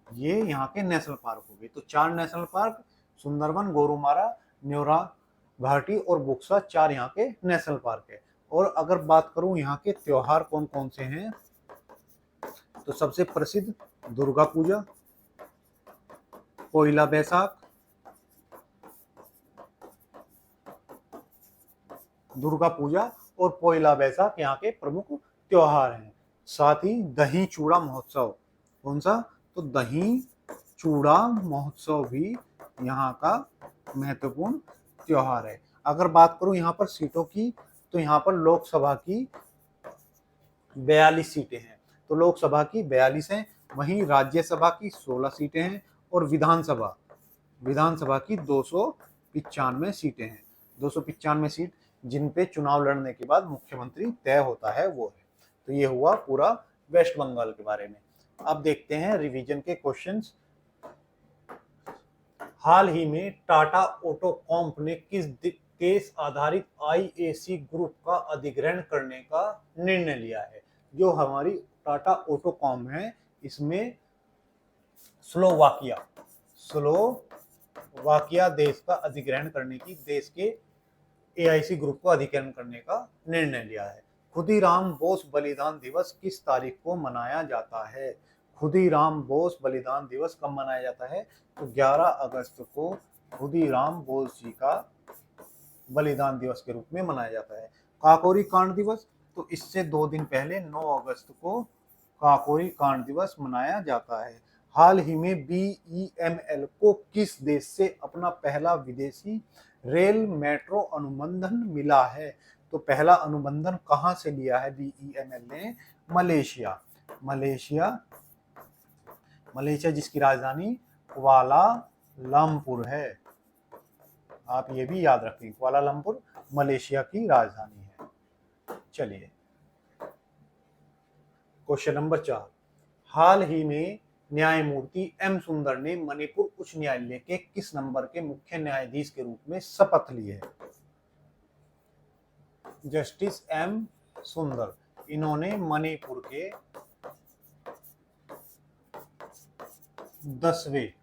ये यहाँ के नेशनल पार्क हो गए। तो 4 नेशनल पार्क, सुंदरवन, गोरुमारा, न्योरा घाटी और बुक्सा, 4 यहाँ के नेशनल पार्क है। और अगर बात करूं यहाँ के त्योहार कौन कौन से हैं, तो सबसे प्रसिद्ध दुर्गा पूजा, पोइला बैसाख, दुर्गा पूजा और पोइला बैसाख यहाँ के प्रमुख त्योहार हैं। साथ ही दही चूड़ा महोत्सव, कौन सा, तो दही चूड़ा महोत्सव भी यहाँ का महत्वपूर्ण त्योहार है। अगर बात करूं यहाँ पर सीटों की, तो यहाँ पर लोकसभा की 42 सीटें हैं, तो लोकसभा की 42 हैं, वहीं राज्यसभा की 16 सीटें हैं और विधानसभा की 295 सीटें हैं। 295 सीट जिन पे चुनाव लड़ने के बाद मुख्यमंत्री तय होता है वो है। तो ये हुआ पूरा वेस्ट बंगाल के बारे में। अब देखते हैं रिवीजन के क्वेश्चंस। हाल ही में टाटा ऑटोकॉम्प ने किस केस आधारित आईएसी ग्रुप का अधिग्रहण करने का निर्णय लिया है? जो हमारी टाटा ऑटोकॉम है, इसमें स्लोवाकिया देश का अधिग्रहण करने की, देश के एआईसी ग्रुप को अधिग्रहण करने का निर्णय लिया है। खुदीराम बोस बलिदान दिवस किस तारीख को मनाया जाता है? खुदीराम बोस बलिदान दिवस कब मनाया जाता है? तो 11 अगस्त को खुदीराम बोस जी का बलिदान दिवस के रूप में मनाया जाता है। काकोरी कांड दिवस, तो इससे 2 दिन पहले 9 अगस्त को काकोरी कांड दिवस मनाया जाता है। हाल ही में बीईएमएल को किस देश से अपना पहला विदेशी रेल मेट्रो अनुबंधन मिला है? तो पहला अनुबंधन कहां से लिया है बीईएमएल ने? मलेशिया जिसकी राजधानी कुआलालंपुर है। आप ये भी याद रखें, कुआलालंपुर मलेशिया की राजधानी है। चलिए क्वेश्चन नंबर 4। हाल ही में न्यायमूर्ति एम सुंदर ने मणिपुर उच्च न्यायालय के किस नंबर के मुख्य न्यायाधीश के रूप में शपथ ली है? जस्टिस एम सुंदर, इन्होंने मणिपुर के 10वें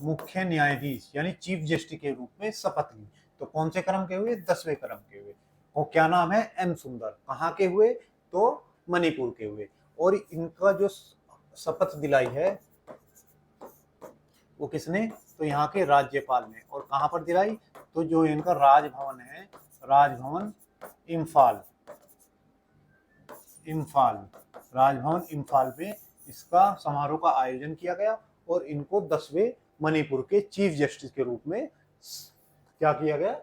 मुख्य न्यायाधीश यानी चीफ जस्टिस के रूप में शपथ ली। तो कौन से क्रम के हुए? 10वें क्रम के हुए। और क्या नाम है? एम सुंदर। कहाँ के हुए? तो मणिपुर के हुए। और इनका जो शपथ दिलाई है वो किसने? तो यहाँ के राज्यपाल ने। और कहाँ पर दिलाई? तो जो इनका राजभवन है, राजभवन इम्फाल, राजभवन इम्फाल में इसका समारोह का आयोजन किया गया और इनको 10वें मणिपुर के चीफ जस्टिस के रूप में क्या किया गया?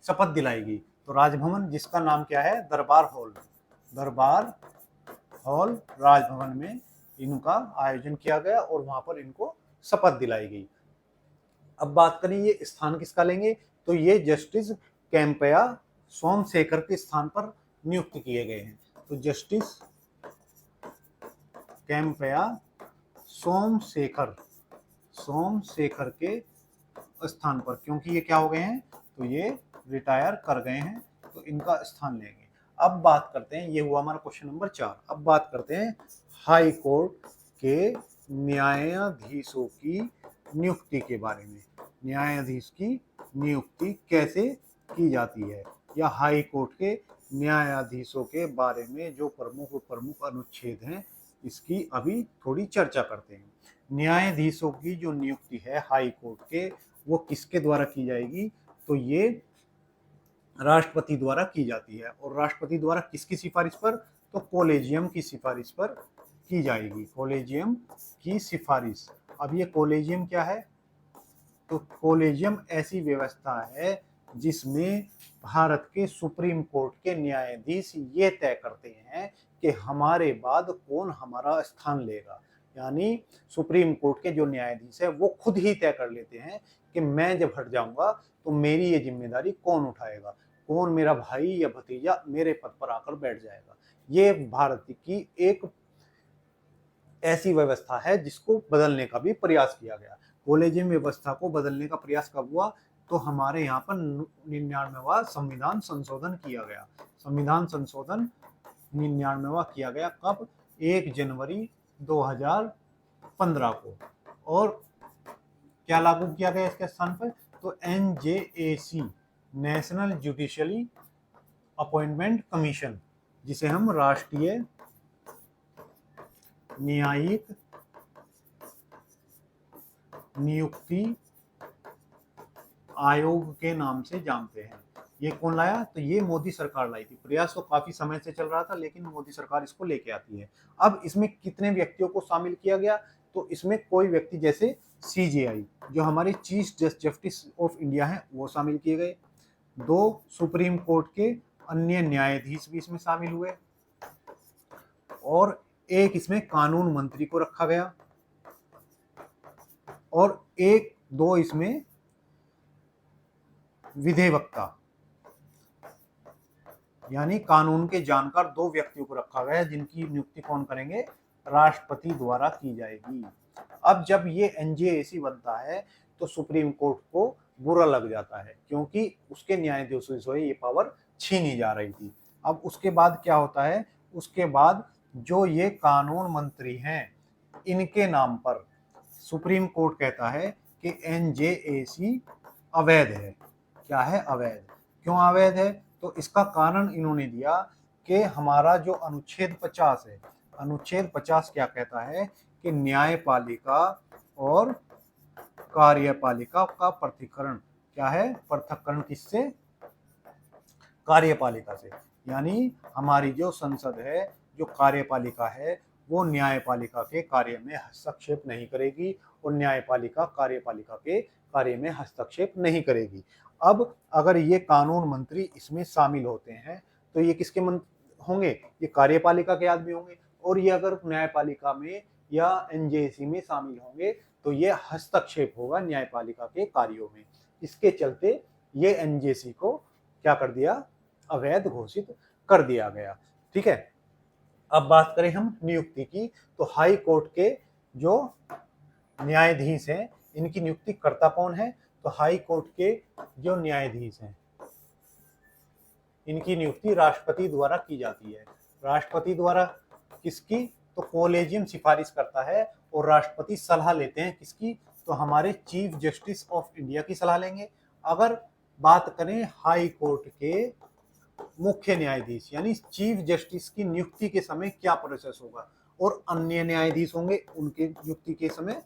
शपथ दिलाई गई। तो राजभवन जिसका नाम क्या है? दरबार हॉल राजभवन में इनका आयोजन किया गया और वहां पर इनको शपथ दिलाई गई। अब बात करें ये स्थान किसका लेंगे, तो ये जस्टिस कैंपया सोमशेखर के स्थान पर नियुक्त किए गए हैं। तो जस्टिस कैंपया सोमशेखर के स्थान पर, क्योंकि ये क्या हो गए हैं? तो ये रिटायर कर गए हैं, तो इनका स्थान लेंगे। अब बात करते हैं, ये हुआ हमारा क्वेश्चन नंबर 4। अब बात करते हैं हाई कोर्ट के न्यायाधीशों की नियुक्ति के बारे में। न्यायाधीश की नियुक्ति कैसे की जाती है, या हाई कोर्ट के न्यायाधीशों के बारे में जो प्रमुख अनुच्छेद हैं, इसकी अभी थोड़ी चर्चा करते हैं। न्यायाधीशों की जो नियुक्ति है हाई कोर्ट के, वो किसके द्वारा की जाएगी? तो ये राष्ट्रपति द्वारा की जाती है। और राष्ट्रपति द्वारा किसकी सिफारिश पर? तो कॉलेजियम की सिफारिश पर की जाएगी। कॉलेजियम की सिफारिश। अब ये कॉलेजियम क्या है? तो कॉलेजियम ऐसी व्यवस्था है जिसमें भारत के सुप्रीम कोर्ट के न्यायाधीश ये तय करते हैं कि हमारे बाद कौन हमारा स्थान लेगा। यानी सुप्रीम कोर्ट के जो न्यायाधीश है वो खुद ही तय कर लेते हैं कि मैं जब हट जाऊंगा तो मेरी ये जिम्मेदारी कौन उठाएगा, कौन मेरा भाई या भतीजा मेरे पद पर आकर बैठ जाएगा। ये भारत की एक ऐसी व्यवस्था है जिसको बदलने का भी प्रयास किया गया। कॉलेजियम व्यवस्था को बदलने का प्रयास कब हुआ? तो हमारे यहाँ पर 99वां संविधान संशोधन किया गया। संविधान संशोधन 99वां किया गया कब? 1 जनवरी 2015 को। और क्या लागू किया गया इसके स्थान पर? तो NJAC, national judiciary appointment commission, जिसे हम राष्ट्रीय न्यायिक नियुक्ति आयोग के नाम से जानते हैं। ये कौन लाया? तो ये मोदी सरकार लाई थी। प्रयास तो काफी समय से चल रहा था, लेकिन मोदी सरकार इसको लेके आती है। अब इसमें कितने व्यक्तियों को शामिल किया गया? तो इसमें कोई व्यक्ति जैसे CJI, जो हमारे चीफ जस्टिस ऑफ इंडिया हैं, वो शामिल किए गए। 2 सुप्रीम कोर्ट के अन्य न्यायाधीश भी इसमें शामिल हुए, और एक इसमें कानून मंत्री को रखा गया, और 1-2 इसमें विधिवक्ता, यानी कानून के जानकार 2 व्यक्तियों को रखा गया, जिनकी नियुक्ति कौन करेंगे? राष्ट्रपति द्वारा की जाएगी। अब जब ये NJAC बनता है तो सुप्रीम कोर्ट को बुरा लग जाता है, क्योंकि उसके न्यायाधीशों से ये पावर छीनी जा रही थी। अब उसके बाद क्या होता है? उसके बाद जो ये कानून मंत्री हैं, इनके नाम पर सुप्रीम कोर्ट कहता है कि NJAC अवैध है। क्या है? अवैध। क्यों अवैध है? तो इसका कारण इन्होंने दिया कि हमारा जो अनुच्छेद 50 है, अनुच्छेद 50 क्या कहता है कि न्यायपालिका और कार्यपालिका का पृथक्करण। क्या है? पृथक्करण किससे? कार्यपालिका से। यानी हमारी जो संसद है, जो कार्यपालिका है, वो न्यायपालिका के कार्य में हस्तक्षेप नहीं करेगी, और न्यायपालिका कार्यपालिका के कार्य में हस्तक्षेप नहीं करेगी। अब अगर ये कानून मंत्री इसमें शामिल होते हैं तो ये किसके होंगे? ये कार्यपालिका के आदमी होंगे। और ये अगर न्यायपालिका में या NJAC में शामिल होंगे तो ये हस्तक्षेप होगा न्यायपालिका के कार्यों में। इसके चलते ये NJAC को क्या कर दिया? अवैध घोषित कर दिया गया। ठीक है। अब बात करें हम नियुक्ति की, तो हाई कोर्ट के जो न्यायाधीश हैं, इनकी नियुक्ति करता कौन है? तो हाई कोर्ट के जो न्यायाधीश हैं, इनकी नियुक्ति राष्ट्रपति द्वारा की जाती है। राष्ट्रपति द्वारा किसकी? तो कॉलेजियम सिफारिश करता है, और राष्ट्रपति सलाह लेते हैं किसकी? तो हमारे चीफ जस्टिस ऑफ इंडिया की सलाह लेंगे। अगर बात करें हाई कोर्ट के मुख्य न्यायाधीश यानी चीफ जस्टिस की नियुक्ति के समय क्या प्रोसेस होगा, और अन्य न्यायाधीश होंगे, उनके नियुक्ति के समय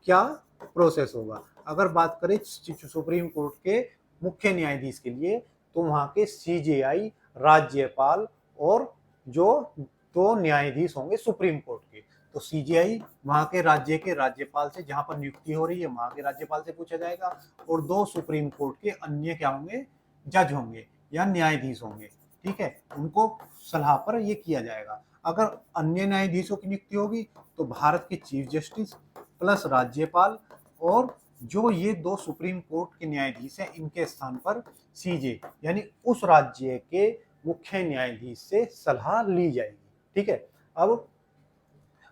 क्या प्रोसेस होगा। अगर बात करें सुप्रीम कोर्ट के मुख्य न्यायाधीश के लिए, तो वहां के CJI, राज्यपाल और जो 2 न्यायाधीश होंगे सुप्रीम कोर्ट के, तो CJI वहां के राज्य के राज्यपाल से, जहां पर नियुक्ति हो रही है वहां के राज्यपाल से पूछा जाएगा, और 2 सुप्रीम कोर्ट के अन्य क्या होंगे? जज होंगे या न्यायाधीश होंगे। ठीक है, उनको सलाह पर ये किया जाएगा। अगर अन्य न्यायाधीशों की नियुक्ति होगी तो भारत के चीफ जस्टिस प्लस राज्यपाल, और जो ये 2 सुप्रीम कोर्ट के न्यायाधीश हैं, इनके स्थान पर CJ यानी उस राज्य के मुख्य न्यायाधीश से सलाह ली जाएगी। ठीक है। अब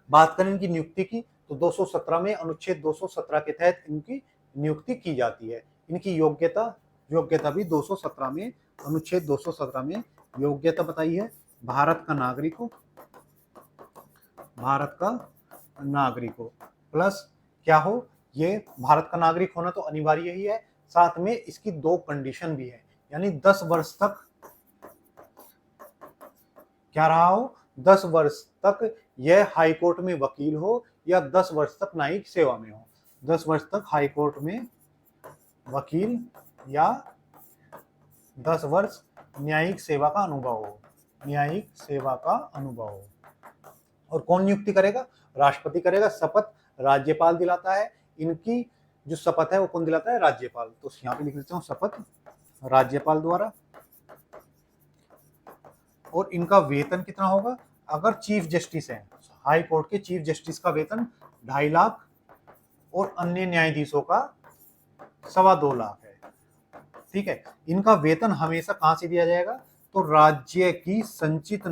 बात करें इनकी नियुक्ति की, तो 217 में, अनुच्छेद 217 के तहत इनकी नियुक्ति की जाती है। इनकी योग्यता भी 217 में, अनुच्छेद 217 में योग्यता बताई है, भारत का नागरिक हो, प्लस क्या हो? ये भारत का नागरिक होना तो अनिवार्य ही है, साथ में इसकी 2 कंडीशन भी है, यानी 10 वर्ष तक क्या रहा हो? 10 वर्ष तक यह हाई कोर्ट में वकील हो, या 10 वर्ष तक न्यायिक सेवा में हो। 10 वर्ष तक हाई कोर्ट में वकील, या 10 वर्ष न्यायिक सेवा का अनुभव हो। और कौन नियुक्ति करेगा? राष्ट्रपति करेगा। शपथ राज्यपाल दिलाता है। इनकी जो शपथ है वो कौन दिलाता है? राज्यपाल। तो यहाँ पे लिख देता हूँ, शपथ राज्यपाल द्वारा। और इनका वेतन कितना होगा? अगर चीफ जस्टिस है, हाई कोर्ट के चीफ जस्टिस का वेतन 2.5 लाख, और अन्य न्यायाधीशों का 2.25 लाख है। ठीक है। इनका वेतन हमेशा कहां से दिया जाएगा? तो राज्य की संचित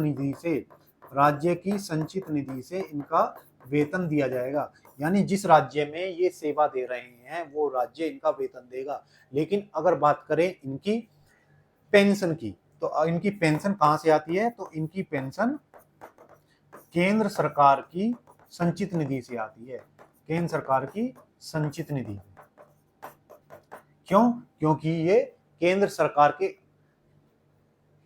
निधि से इनका वेतन दिया जाएगा, यानी जिस राज्य में ये सेवा दे रहे हैं वो राज्य इनका वेतन देगा। लेकिन अगर बात करें इनकी पेंशन की, तो इनकी पेंशन कहां से आती है, तो इनकी पेंशन केंद्र सरकार की संचित निधि से आती है, केंद्र सरकार की संचित निधि। क्यों? क्योंकि ये केंद्र सरकार के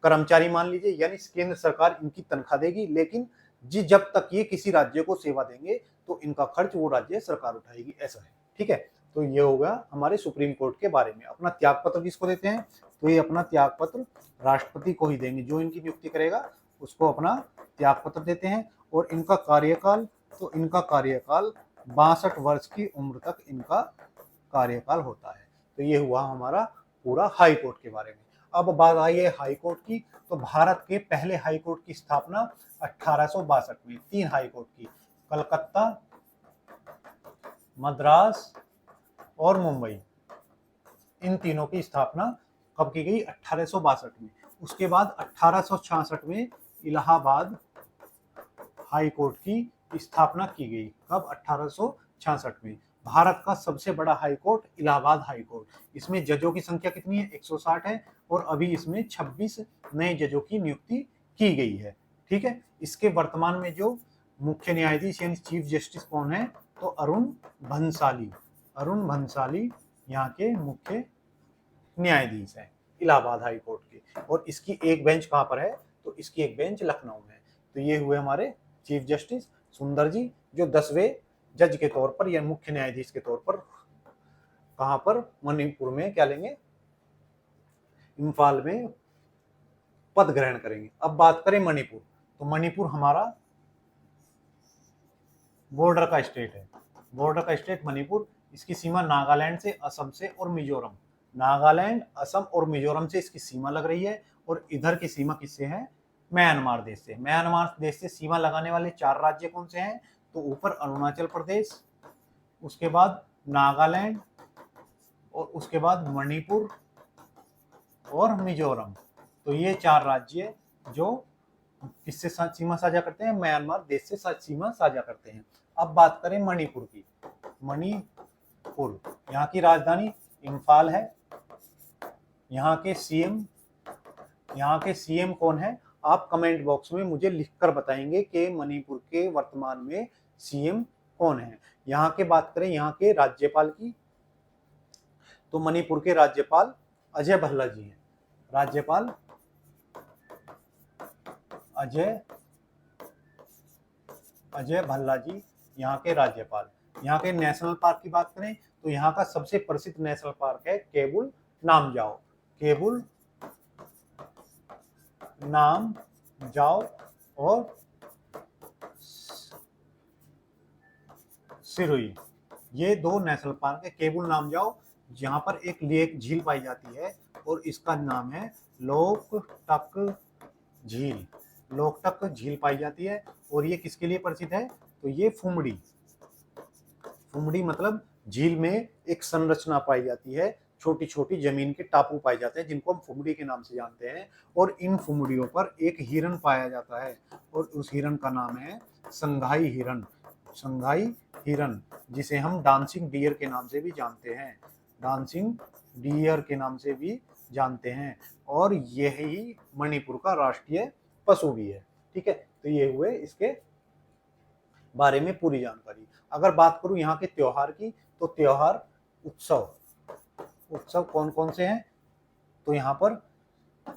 कर्मचारी मान लीजिए, यानी केंद्र सरकार इनकी तनख्वाह देगी, लेकिन जब तक ये किसी राज्य को सेवा देंगे तो इनका खर्च वो राज्य सरकार उठाएगी, ऐसा है। ठीक है, तो ये होगा हमारे सुप्रीम कोर्ट के बारे में। अपना त्याग पत्र किसको देते हैं, तो ये अपना त्याग पत्र राष्ट्रपति को ही देंगे, जो इनकी नियुक्ति करेगा उसको अपना त्याग पत्र देते हैं। और इनका कार्यकाल, तो इनका कार्यकाल 62 वर्ष की उम्र तक इनका कार्यकाल होता है। तो ये हुआ हमारा पूरा हाई कोर्ट के बारे में। अब बात आई है हाई कोर्ट की, तो भारत के पहले हाई कोर्ट की स्थापना 1862 में, 3 हाई कोर्ट की, कलकत्ता, मद्रास और मुंबई, इन तीनों की स्थापना कब की गई, 1862 में। उसके बाद 1866 में इलाहाबाद हाई कोर्ट की स्थापना की गई। कब? 1866 में। भारत का सबसे बड़ा high court Allahabad high court, इसमें जजों की संख्या कितनी है, 160 है, और अभी इसमें 26 नए जजों की नियुक्ति की गई है। ठीक है, इसके वर्तमान में जो मुख्य न्यायाधीश यानी चीफ जस्टिस कौन है, तो अरुण भंसाली, अरुण भंसाली यहाँ के मुख्य न्यायाधीश हैं इलाहाबाद हाई कोर्ट के। और इसकी एक बेंच कहाँ पर है, तो इसकी एक बेंच लखनऊ में है। तो ये हुए हमारे चीफ जस्टिस सुंदर जी, जो 10वें जज के तौर पर या मुख्य न्यायाधीश के तौर पर कहां पर, मणिपुर में क्या लेंगे, इम्फाल में पद ग्रहण करेंगे। अब बात करें मणिपुर, तो मणिपुर हमारा बॉर्डर का स्टेट है, बॉर्डर का स्टेट मणिपुर। इसकी सीमा नागालैंड से, असम से और मिजोरम, नागालैंड, असम और मिजोरम से इसकी सीमा लग रही है। और इधर की सीमा किससे है, म्यांमार देश से। म्यांमार देश से सीमा लगाने वाले 4 राज्य कौन से हैं, तो ऊपर अरुणाचल प्रदेश, उसके बाद नागालैंड, और उसके बाद मणिपुर और मिजोरम। तो ये 4 राज्य जो किससे सीमा साझा करते हैं, म्यांमार देश से सीमा साझा करते हैं। अब बात करें मणिपुर की, मणिपुर, यहाँ की राजधानी इम्फाल है। यहाँ के सीएम कौन है, आप कमेंट बॉक्स में मुझे लिखकर बताएंगे कि मणिपुर के वर्तमान में सीएम कौन है। यहाँ के बात करें यहाँ के राज्यपाल की, तो मणिपुर के राज्यपाल अजय भल्ला जी हैं, राज्यपाल अजय भल्ला जी यहाँ के राज्यपाल। यहाँ के नेशनल पार्क की बात करें, तो यहाँ का सबसे प्रसिद्ध नेशनल पार्क है केबुल नामजाओ, केबुल नामजाओ और सिरोही, ये 2 नेशनल पार्क है। केबुल नामजाओ जहाँ पर एक लेक झील पाई जाती है और इसका नाम है लोकटक झील, लोकटक झील पाई जाती है। और ये किसके लिए प्रसिद्ध है, तो ये फुमड़ी मतलब झील में एक संरचना पाई जाती है, छोटी छोटी जमीन के टापू पाए जाते हैं जिनको हम फुमड़ी के नाम से जानते हैं। और इन फुमड़ियों पर एक हिरन पाया जाता है और उस हिरन का नाम है संघाई हिरन, संघाई हिरन, जिसे हम डांसिंग डियर के नाम से भी जानते हैं, डांसिंग डियर के नाम से भी जानते हैं। और यही मणिपुर का राष्ट्रीय पशु भी है। ठीक है, तो ये हुए इसके बारे में पूरी जानकारी। अगर बात करूं यहाँ के त्योहार की, तो त्योहार उत्सव कौन कौन से हैं, तो यहाँ पर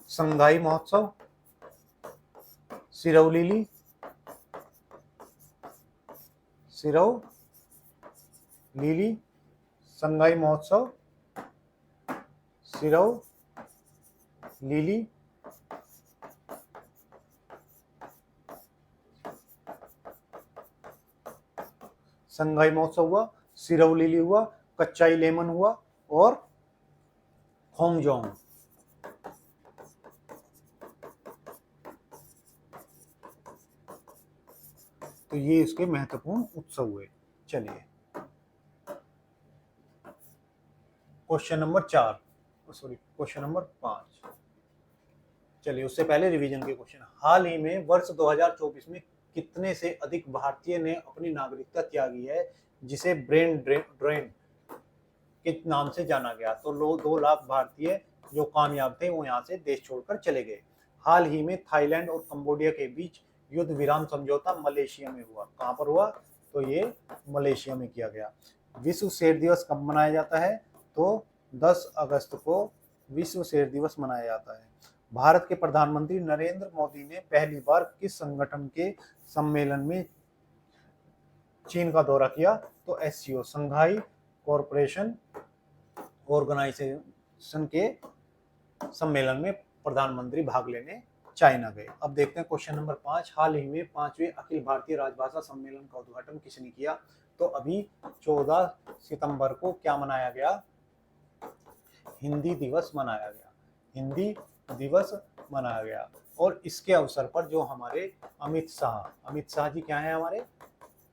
संगाई महोत्सव, सिरौलीली, संगाई महोत्सव, सिरौलीली, संगाई महोत्सव हुआ, सिरौलीली हुआ, कच्चाई लेमन हुआ और खोंगजोंग। तो ये इसके महत्वपूर्ण उत्सव हुए। चलिए क्वेश्चन नंबर 5। चलिए उससे पहले रिवीजन के क्वेश्चन। हाल ही में वर्ष 2024 में कितने से अधिक भारतीय ने अपनी नागरिकता त्यागी है, जिसे ब्रेन ड्रेन के नाम से जाना गया। तो 2 लाख भारतीय जो कामयाब थे वो यहाँ से देश छोड़कर चले गए। हाल ही में थाईलैंड और कंबोडिया के बीच युद्ध विराम समझौता मलेशिया में हुआ। कहाँ पर हुआ? तो ये मलेशिया में किया गया। विश्व शेर दिवस कब मनाया जाता है? तो 10 अगस्त को विश्व शेर दिवस मनाया जाता है। भारत के प्रधानमंत्री नरेंद्र मोदी ने पहली बार किस संगठन के सम्मेलन में चीन का दौरा किया? तो एससीओ, संघाई कॉरपोरेशन ऑर्गेनाइजेशन के सम्मेलन में प्रधानमंत्री भाग लेने चाइना गए। अब देखते हैं क्वेश्चन नंबर 5। हाल ही में 5वें अखिल भारतीय राजभाषा सम्मेलन का उद्घाटन किसने किया? तो अभी 14 सितंबर को क्या मनाया गया? हिंदी दिवस मनाया गया। हिंदी दिवस मनाया गया। और इसके अवसर पर जो हमारे अमित शाह जी क्या है?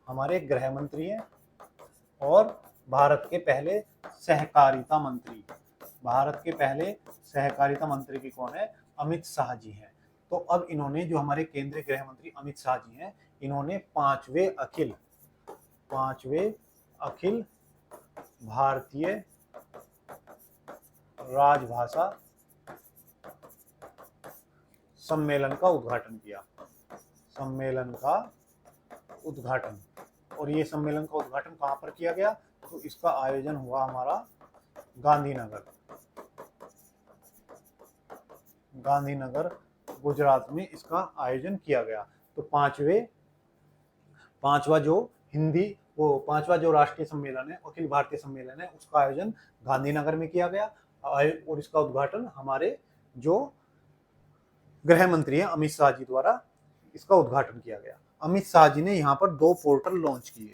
हमारे गृह मंत्री हैं और भारत के पहले सहकारिता मंत्री। भारत के पहले सहकारिता मंत्री भी कौन है? अमित शाह जी हैं। तो अब इन्होंने, जो हमारे केंद्रीय गृह मंत्री अमित शाह जी हैं, इन्होंने 5वें अखिल भारतीय राजभाषा सम्मेलन का उद्घाटन किया। और ये सम्मेलन का उद्घाटन कहाँ पर किया गया? तो इसका आयोजन हुआ हमारा गांधीनगर गुजरात में इसका आयोजन किया गया। तो पांचवा जो राष्ट्रीय सम्मेलन है, अखिल भारतीय सम्मेलन है, उसका आयोजन गांधीनगर में किया गया और इसका उद्घाटन हमारे जो गृह मंत्री हैं अमित शाह जी द्वारा इसका उद्घाटन किया गया। अमित शाह जी ने यहाँ पर 2 पोर्टल लॉन्च किए।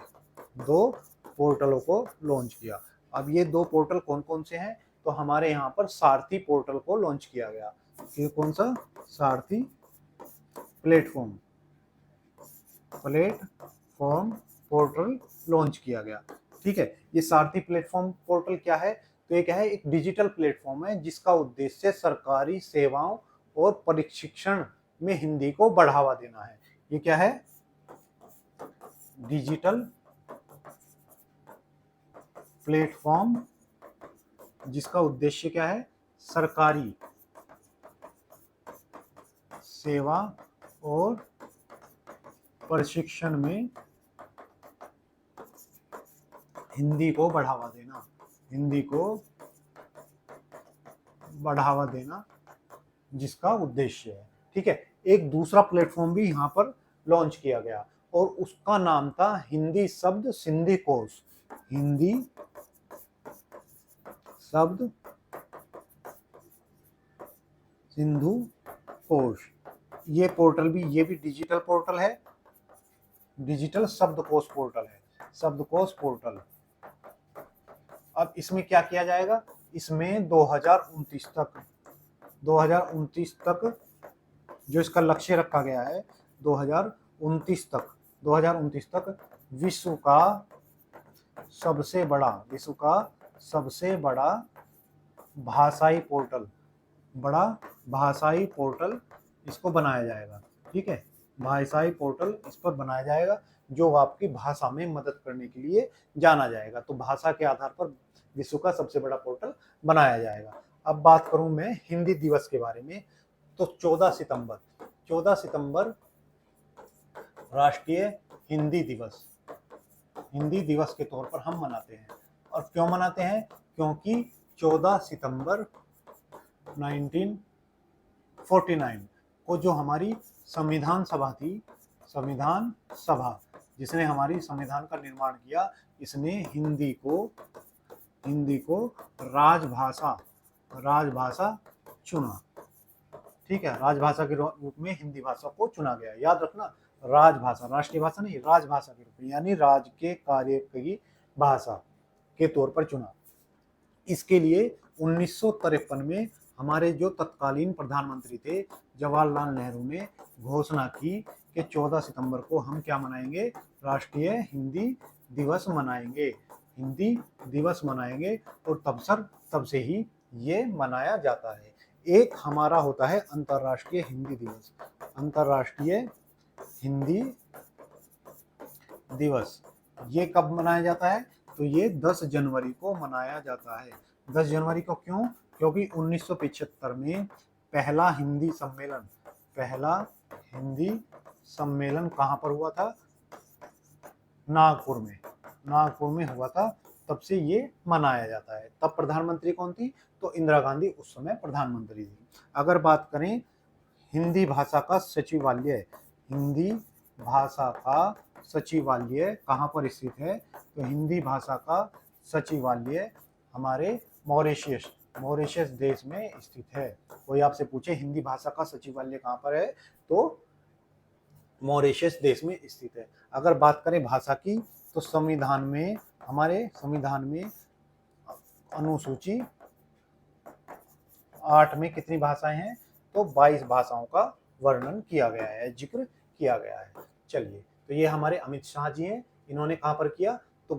2 पोर्टलों को लॉन्च किया। अब ये 2 पोर्टल कौन कौन से हैं? तो हमारे यहाँ पर सारथी पोर्टल को लॉन्च किया गया। ये कौन सा? सारथी प्लेटफॉर्म पोर्टल लॉन्च किया गया। ठीक है। ये सारथी प्लेटफॉर्म पोर्टल क्या है? तो ये क्या है? एक डिजिटल प्लेटफॉर्म है जिसका उद्देश्य सरकारी सेवाओं और प्रशिक्षण में हिंदी को बढ़ावा देना है। ये क्या है? डिजिटल प्लेटफॉर्म जिसका उद्देश्य क्या है? सरकारी सेवा और प्रशिक्षण में हिंदी को बढ़ावा देना जिसका उद्देश्य है। ठीक है। एक दूसरा प्लेटफॉर्म भी यहाँ पर लॉन्च किया गया और उसका नाम था हिंदी शब्द सिंधी कोश। हिंदी शब्द सिंधु कोश। ये भी डिजिटल पोर्टल है, डिजिटल शब्दकोश पोर्टल। अब इसमें क्या किया जाएगा? इसमें 2029 तक जो इसका लक्ष्य रखा गया है, 2029 तक विश्व का सबसे बड़ा भाषाई पोर्टल इसको बनाया जाएगा। ठीक है। भाषाई पोर्टल इस पर बनाया जाएगा जो आपकी भाषा में मदद करने के लिए जाना जाएगा। तो भाषा के आधार पर विश्व का सबसे बड़ा पोर्टल बनाया जाएगा। अब बात करूं मैं हिंदी दिवस के बारे में, तो 14 सितंबर राष्ट्रीय हिंदी दिवस के तौर पर हम मनाते हैं। और क्यों मनाते हैं? क्योंकि 14 सितंबर 1949 को जो हमारी संविधान सभा जिसने हमारी संविधान का निर्माण किया, इसने हिंदी को राजभाषा चुना। ठीक है। राजभाषा के रूप में हिंदी भाषा को चुना गया। याद रखना, राजभाषा, राष्ट्रीय भाषा नहीं, राजभाषा के रूप में, यानी राज के कार्य की भाषा के तौर पर चुना। इसके लिए 1953 में हमारे जो तत्कालीन प्रधानमंत्री थे जवाहरलाल नेहरू ने घोषणा की कि 14 सितंबर को हम क्या मनाएंगे? राष्ट्रीय हिंदी दिवस मनाएंगे। और तब से ही ये मनाया जाता है। एक हमारा होता है अंतर्राष्ट्रीय हिंदी दिवस ये कब मनाया जाता है? तो ये 10 जनवरी को मनाया जाता है। 10 जनवरी को क्यों? क्योंकि 1975 में पहला हिंदी सम्मेलन कहाँ पर हुआ था? नागपुर में हुआ था। तब से ये मनाया जाता है। तब प्रधानमंत्री कौन थी? तो इंदिरा गांधी उस समय प्रधानमंत्री थी। अगर बात करें हिंदी भाषा का सचिवालय कहाँ पर स्थित है? तो हिंदी भाषा का सचिवालय हमारे मॉरिशस देश में स्थित है। कोई आपसे पूछे हिंदी भाषा का सचिवालय कहाँ पर है, तो मॉरिशस देश में स्थित है। अगर बात करें भाषा की, तो हमारे संविधान में अनुसूची 8 में कितनी भाषाएं हैं? तो 22 भाषाओं का वर्णन किया गया है, जिक्र किया गया है। चलिए, तो ये हमारे अमित शाह जी हैं। इन्होंने कहाँ पर किया? तो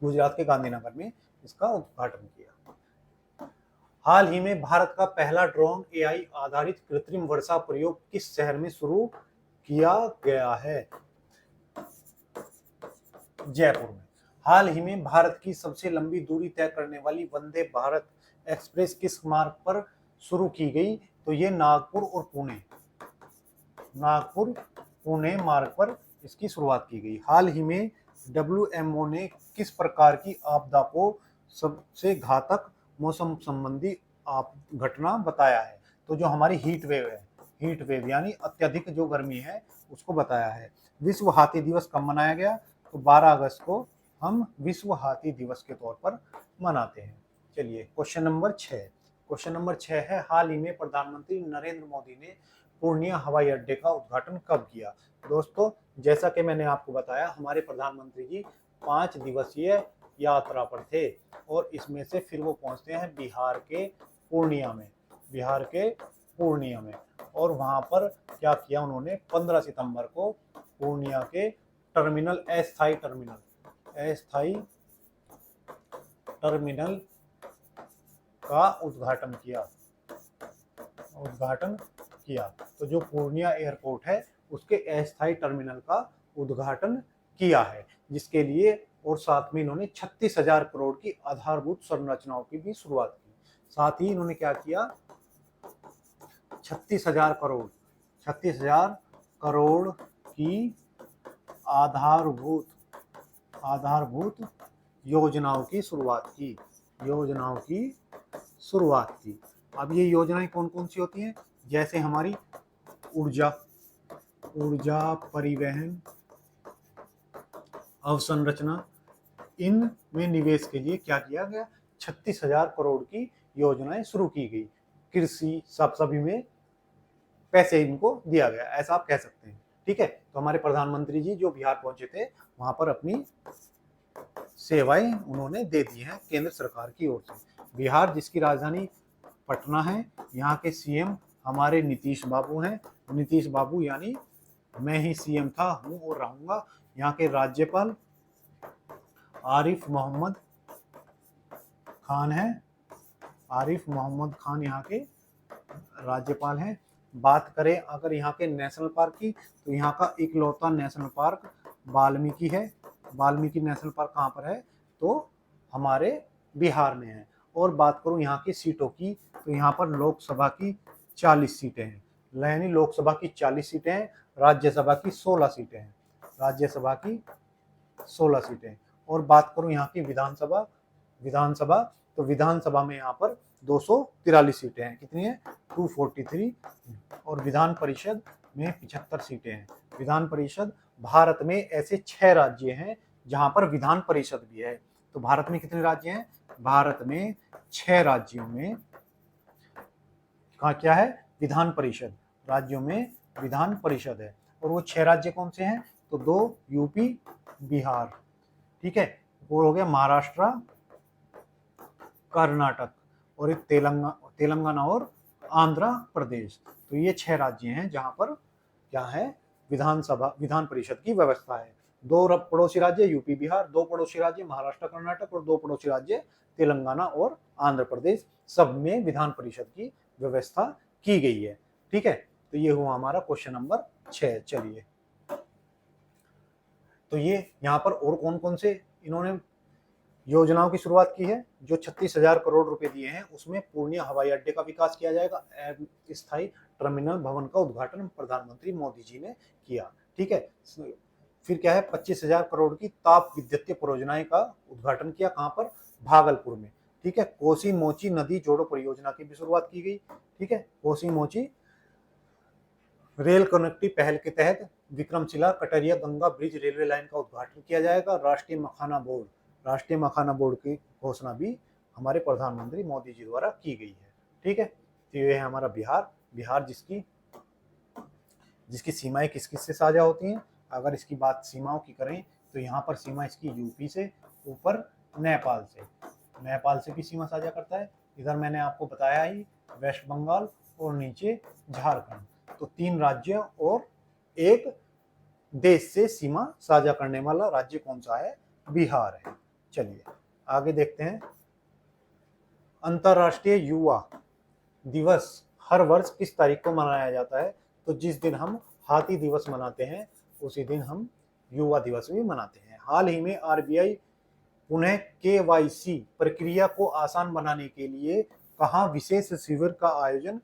गुजरात के गांधीनगर में इसका उद्घाटन किया। हाल ही में भारत का पहला ड्रोन एआई आधारित कृत्रिम वर्षा प्रयोग किस शहर में शुरू किया गया है? जयपुर में। हाल ही में भारत की सबसे लंबी दूरी तय करने वाली वंदे भारत एक्सप्रेस किस मार्ग पर शुरू की गई? तो ये नागपुर पुणे मार्ग पर इसकी शुरुआत की गई। हाल ही में WMO ने किस प्रकार की आपदा को सबसे घातक मौसम संबंधी घटना बताया है? तो जो हमारी हीट वेव यानी अत्यधिक जो गर्मी है उसको बताया है। विश्व हाथी दिवस कब मनाया गया? तो 12 अगस्त को हम विश्व हाथी दिवस के तौर पर मनाते हैं। चलिए, क्वेश्चन नंबर 6 है, हाल ही में प्रधानमंत्री नरेंद्र मोदी ने पूर्णिया हवाई अड्डे का उद्घाटन कब किया? दोस्तों, जैसा कि मैंने आपको बताया, हमारे प्रधानमंत्री जी 5 दिवसीय यात्रा पर थे और इसमें से फिर वो पहुंचते हैं बिहार के पूर्णिया में। और वहां पर क्या किया उन्होंने? 15 सितंबर को पूर्णिया के अस्थायी टर्मिनल का उद्घाटन किया। तो जो पूर्णिया एयरपोर्ट है उसके अस्थायी टर्मिनल का उद्घाटन किया है, जिसके लिए और साथ में इन्होंने 36,000 करोड़ की आधारभूत संरचनाओं की भी शुरुआत की। साथ ही इन्होंने क्या किया? 36,000 करोड़ की आधारभूत योजनाओं की शुरुआत की। अब ये योजनाएं कौन कौन सी होती हैं? जैसे हमारी ऊर्जा परिवहन अवसंरचना, इनमें निवेश के लिए क्या किया गया? 36,000 करोड़ की योजनाएं शुरू की गई। कृषि सभी में पैसे इनको दिया गया, ऐसा आप कह सकते हैं। ठीक है, तो हमारे प्रधानमंत्री जी जो बिहार पहुंचे थे वहां पर अपनी सेवाएं उन्होंने दे दी हैं केंद्र सरकार की ओर से। बिहार जिसकी राजधानी पटना है, यहाँ के सीएम हमारे नीतीश बाबू हैं। नीतीश बाबू यानी मैं ही सीएम था, हूं और रहूंगा। यहाँ के राज्यपाल आरिफ मोहम्मद खान यहाँ के राज्यपाल हैं। बात करें अगर यहाँ के नेशनल पार्क की, तो यहाँ का इकलौता नेशनल पार्क वाल्मीकि है। वाल्मीकि नेशनल पार्क कहाँ पर है? तो हमारे बिहार में है। और बात करूँ यहाँ की सीटों की, तो यहाँ पर लोकसभा की 40 सीटें हैं, यानी लोकसभा की 40 सीटें हैं, राज्यसभा की 16 सीटें। और बात करूँ यहाँ की विधानसभा, तो विधानसभा में यहाँ पर 243 सीटें हैं। कितनी है? 243। और विधान परिषद में 75 सीटें हैं। विधान परिषद, भारत में ऐसे 6 राज्य हैं जहां पर विधान परिषद भी है। तो भारत में कितने राज्य हैं? भारत में 6 राज्यों में क्या है? विधान परिषद। राज्यों में विधान परिषद है। और वो 6 राज्य कौन से हैं? तो 2 यूपी बिहार, ठीक है, वो हो गया महाराष्ट्र कर्नाटक, और एक तेलंगाना और आंध्र प्रदेश। तो ये 6 राज्य हैं जहां पर क्या है? विधान परिषद की व्यवस्था है। 2 पड़ोसी राज्य यूपी बिहार, 2 पड़ोसी राज्य महाराष्ट्र कर्नाटक और 2 पड़ोसी राज्य तेलंगाना और आंध्र प्रदेश, सब में विधान परिषद की व्यवस्था की गई है। ठीक है, तो ये हुआ हमारा क्वेश्चन नंबर 6। चलिए, तो ये यहाँ पर और कौन कौन से इन्होंने योजनाओं की शुरुआत की है, जो 36,000 करोड़ रुपए दिए हैं, उसमें पूर्णिया हवाई अड्डे का विकास किया जाएगा, स्थायी टर्मिनल भवन का उद्घाटन प्रधानमंत्री मोदी जी ने किया। ठीक है, फिर क्या है, 25,000 करोड़ की ताप विद्युतीय परियोजनाएं का उद्घाटन किया, कहां पर, भागलपुर में। ठीक है, कोसी मोची नदी जोड़ो परियोजना की भी शुरुआत की गई। ठीक है, कोसी मोची रेल कनेक्टिविटी पहल के तहत Vikramshila Katariya Ganga bridge railway line का उद्घाटन किया जाएगा। राष्ट्रीय मखाना बोर्ड की घोषणा भी हमारे प्रधानमंत्री मोदी जी द्वारा की गई है। ठीक है, तो ये है हमारा बिहार जिसकी सीमाएं किस किस से साझा होती हैं। अगर इसकी बात सीमाओं की करें तो यहाँ पर सीमा इसकी यूपी से, ऊपर नेपाल से भी सीमा साझा करता है। इधर मैंने आपको बताया ही, वेस्ट बंगाल और नीचे झारखंड। तो 3 राज्य और एक देश से सीमा साझा करने वाला राज्य कौन सा है, बिहार है। चलिए आगे देखते हैं। अंतर्राष्ट्रीय युवा दिवस हर वर्ष किस तारीख को मनाया जाता है? तो जिस दिन हम हाथी दिवस मनाते हैं उसी दिन हम युवा दिवस भी मनाते हैं। हाल ही में आरबीआई पुनः केवाईसी प्रक्रिया को आसान बनाने के लिए कहाँ विशेष शिविर का आयोजन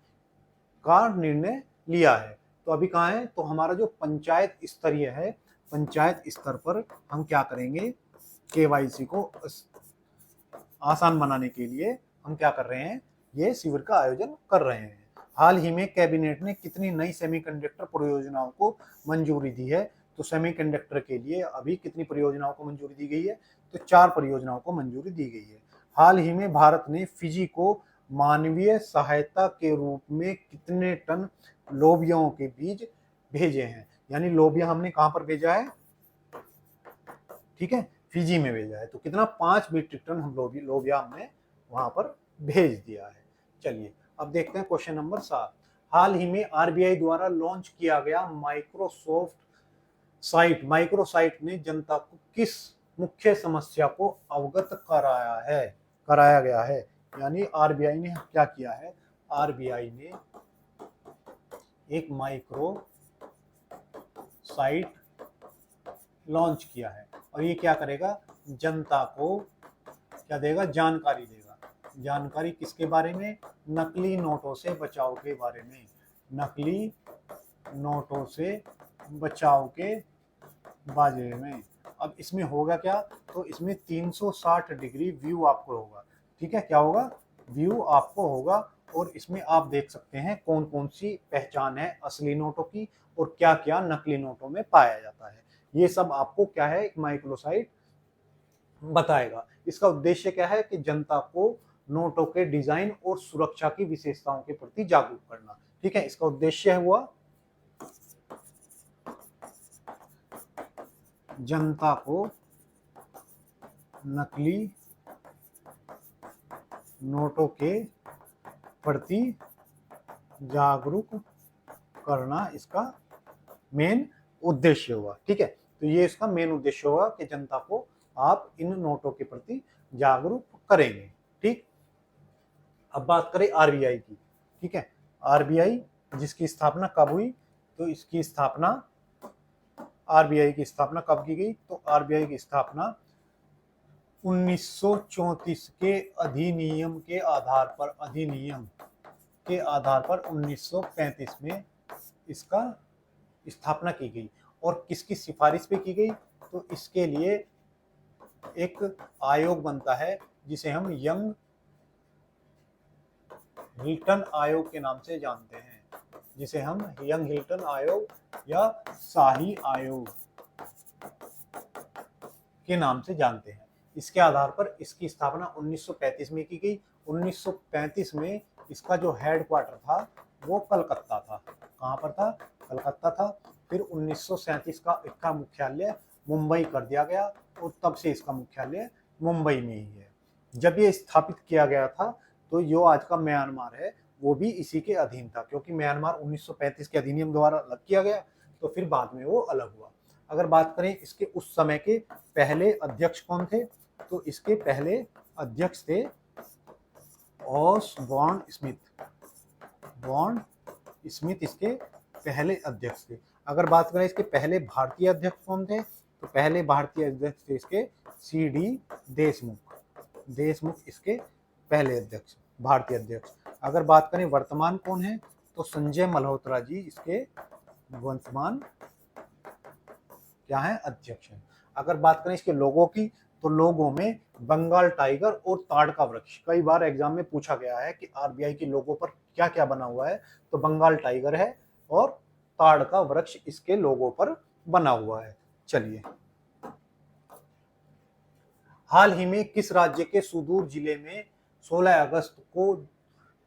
का निर्णय लिया है? तो अभी कहाँ है, तो हमारा जो पंचायत स्तरीय है, पंचायत स्तर पर हम क्या करेंगे, केवाईसी को आसान बनाने के लिए हम क्या कर रहे हैं, ये शिविर का आयोजन कर रहे हैं। हाल ही में कैबिनेट ने कितनी नई सेमीकंडक्टर परियोजनाओं को मंजूरी दी है? तो सेमीकंडक्टर के लिए अभी कितनी परियोजनाओं को मंजूरी दी गई है? तो 4 परियोजनाओं को मंजूरी दी गई है। हाल ही में भारत ने फिजी को मानवीय सहायता के रूप में कितने टन लोबियाओं के बीज भेजे हैं? यानी लोबिया हमने कहां पर भेजा है, ठीक है, फिजी में भेजा है। तो कितना, 5 मीट्रिक टन हम लोबिया हमने वहां पर भेज दिया है। चलिए अब देखते हैं क्वेश्चन नंबर 7। हाल ही में आरबीआई द्वारा लॉन्च किया गया माइक्रोसाइट ने जनता को किस मुख्य समस्या को अवगत कराया गया है? यानी आरबीआई ने क्या किया है, आरबीआई ने एक माइक्रो साइट लॉन्च किया है और ये क्या करेगा, जनता को क्या देगा, जानकारी देगा। जानकारी किसके बारे में, नकली नोटों से बचाव के बारे में, नकली नोटों से बचाव के बारे में। अब इसमें होगा क्या, तो इसमें 360 डिग्री व्यू आपको होगा। ठीक है, क्या होगा, व्यू आपको होगा और इसमें आप देख सकते हैं कौन कौन सी पहचान है असली नोटों की और क्या क्या नकली नोटों में पाया जाता है। ये सब आपको क्या है, एक माइक्रोसाइट बताएगा। इसका उद्देश्य क्या है कि जनता को नोटों के डिजाइन और सुरक्षा की विशेषताओं के प्रति जागरूक करना। ठीक है, इसका उद्देश्य हुआ जनता को नकली नोटों के प्रति जागरूक करना, इसका मेन उद्देश्य हुआ। ठीक है, तो ये इसका मेन उद्देश्य होगा कि जनता को आप इन नोटों के प्रति जागरूक करेंगे। ठीक, अब बात करें आरबीआई की। ठीक है, आरबीआई जिसकी स्थापना कब हुई, तो इसकी स्थापना, आरबीआई की स्थापना कब की गई, तो आरबीआई की स्थापना 1934 के अधिनियम के आधार पर 1935 में इसका स्थापना की गई। और किसकी सिफारिश पे की गई, तो इसके लिए एक आयोग बनता है जिसे हम यंग हिल्टन आयोग के नाम से जानते हैं, जिसे हम यंग हिल्टन आयोग या शाही आयोग के नाम से जानते हैं। इसके आधार पर इसकी स्थापना 1935 में की गई। 1935 में इसका जो हेडक्वार्टर था वो कलकत्ता था। कहाँ पर था, कलकत्ता था। फिर 1937 का इसका मुख्यालय मुंबई कर दिया गया और तब से इसका मुख्यालय मुंबई में ही है। जब ये स्थापित किया गया था तो जो आज का म्यांमार है वो भी इसी के अधीन था, क्योंकि म्यांमार 1935 के अधिनियम द्वारा अलग किया गया तो फिर बाद में वो अलग हुआ। अगर बात करें इसके उस समय के पहले अध्यक्ष कौन थे, तो इसके पहले अध्यक्ष थे ऑसबॉर्न स्मिथ इसके पहले अध्यक्ष थे। अगर बात करें इसके पहले भारतीय अध्यक्ष कौन थे, तो पहले भारतीय अध्यक्ष थे इसके सी.डी. देशमुख इसके पहले अध्यक्ष, भारतीय अध्यक्ष। अगर बात करें वर्तमान कौन है, तो संजय मल्होत्रा जी इसके वर्तमान क्या है, अध्यक्ष हैं। अगर बात करें इसके लोगों की, तो लोगों में बंगाल टाइगर और ताड़ का वृक्ष, कई बार एग्जाम में पूछा गया है कि आरबीआई की लोगो पर क्या क्या बना हुआ है, तो बंगाल टाइगर है और ताड़ का वृक्ष इसके लोगो पर बना हुआ है। चलिए, हाल ही में किस राज्य के सुदूर जिले में 16 अगस्त को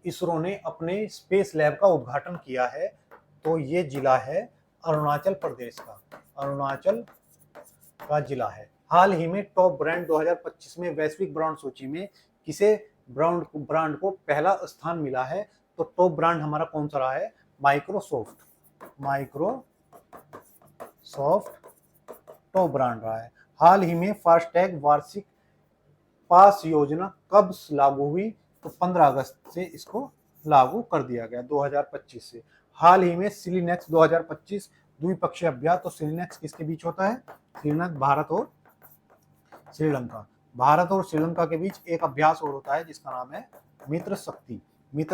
इसरो ने अपने स्पेस लैब का उद्घाटन किया है, तो ये जिला है अरुणाचल प्रदेश का, अरुणाचल का जिला है। हाल ही में टॉप ब्रांड 2025 में वैश्विक ब्रांड सूची में किसे ब्रांड को पहला स्थान मिला है, तो टॉप ब्रांड हमारा कौन सा रहा है, माइक्रोसॉफ्ट टॉप ब्रांड रहा है। हाल ही में फास्टैग वार्षिक पास योजना कब लागू हुई, तो 15 अगस्त से इसको लागू कर दिया गया 2025 से। हाल ही में सिलीनेक्स 2025 द्विपक्षीय अभ्यास, तो सिलीनेक्स किसके बीच होता है, सिलीनेक्स भारत और श्रीलंका के बीच एक अभ्यास और होता है जिसका नाम है मित्र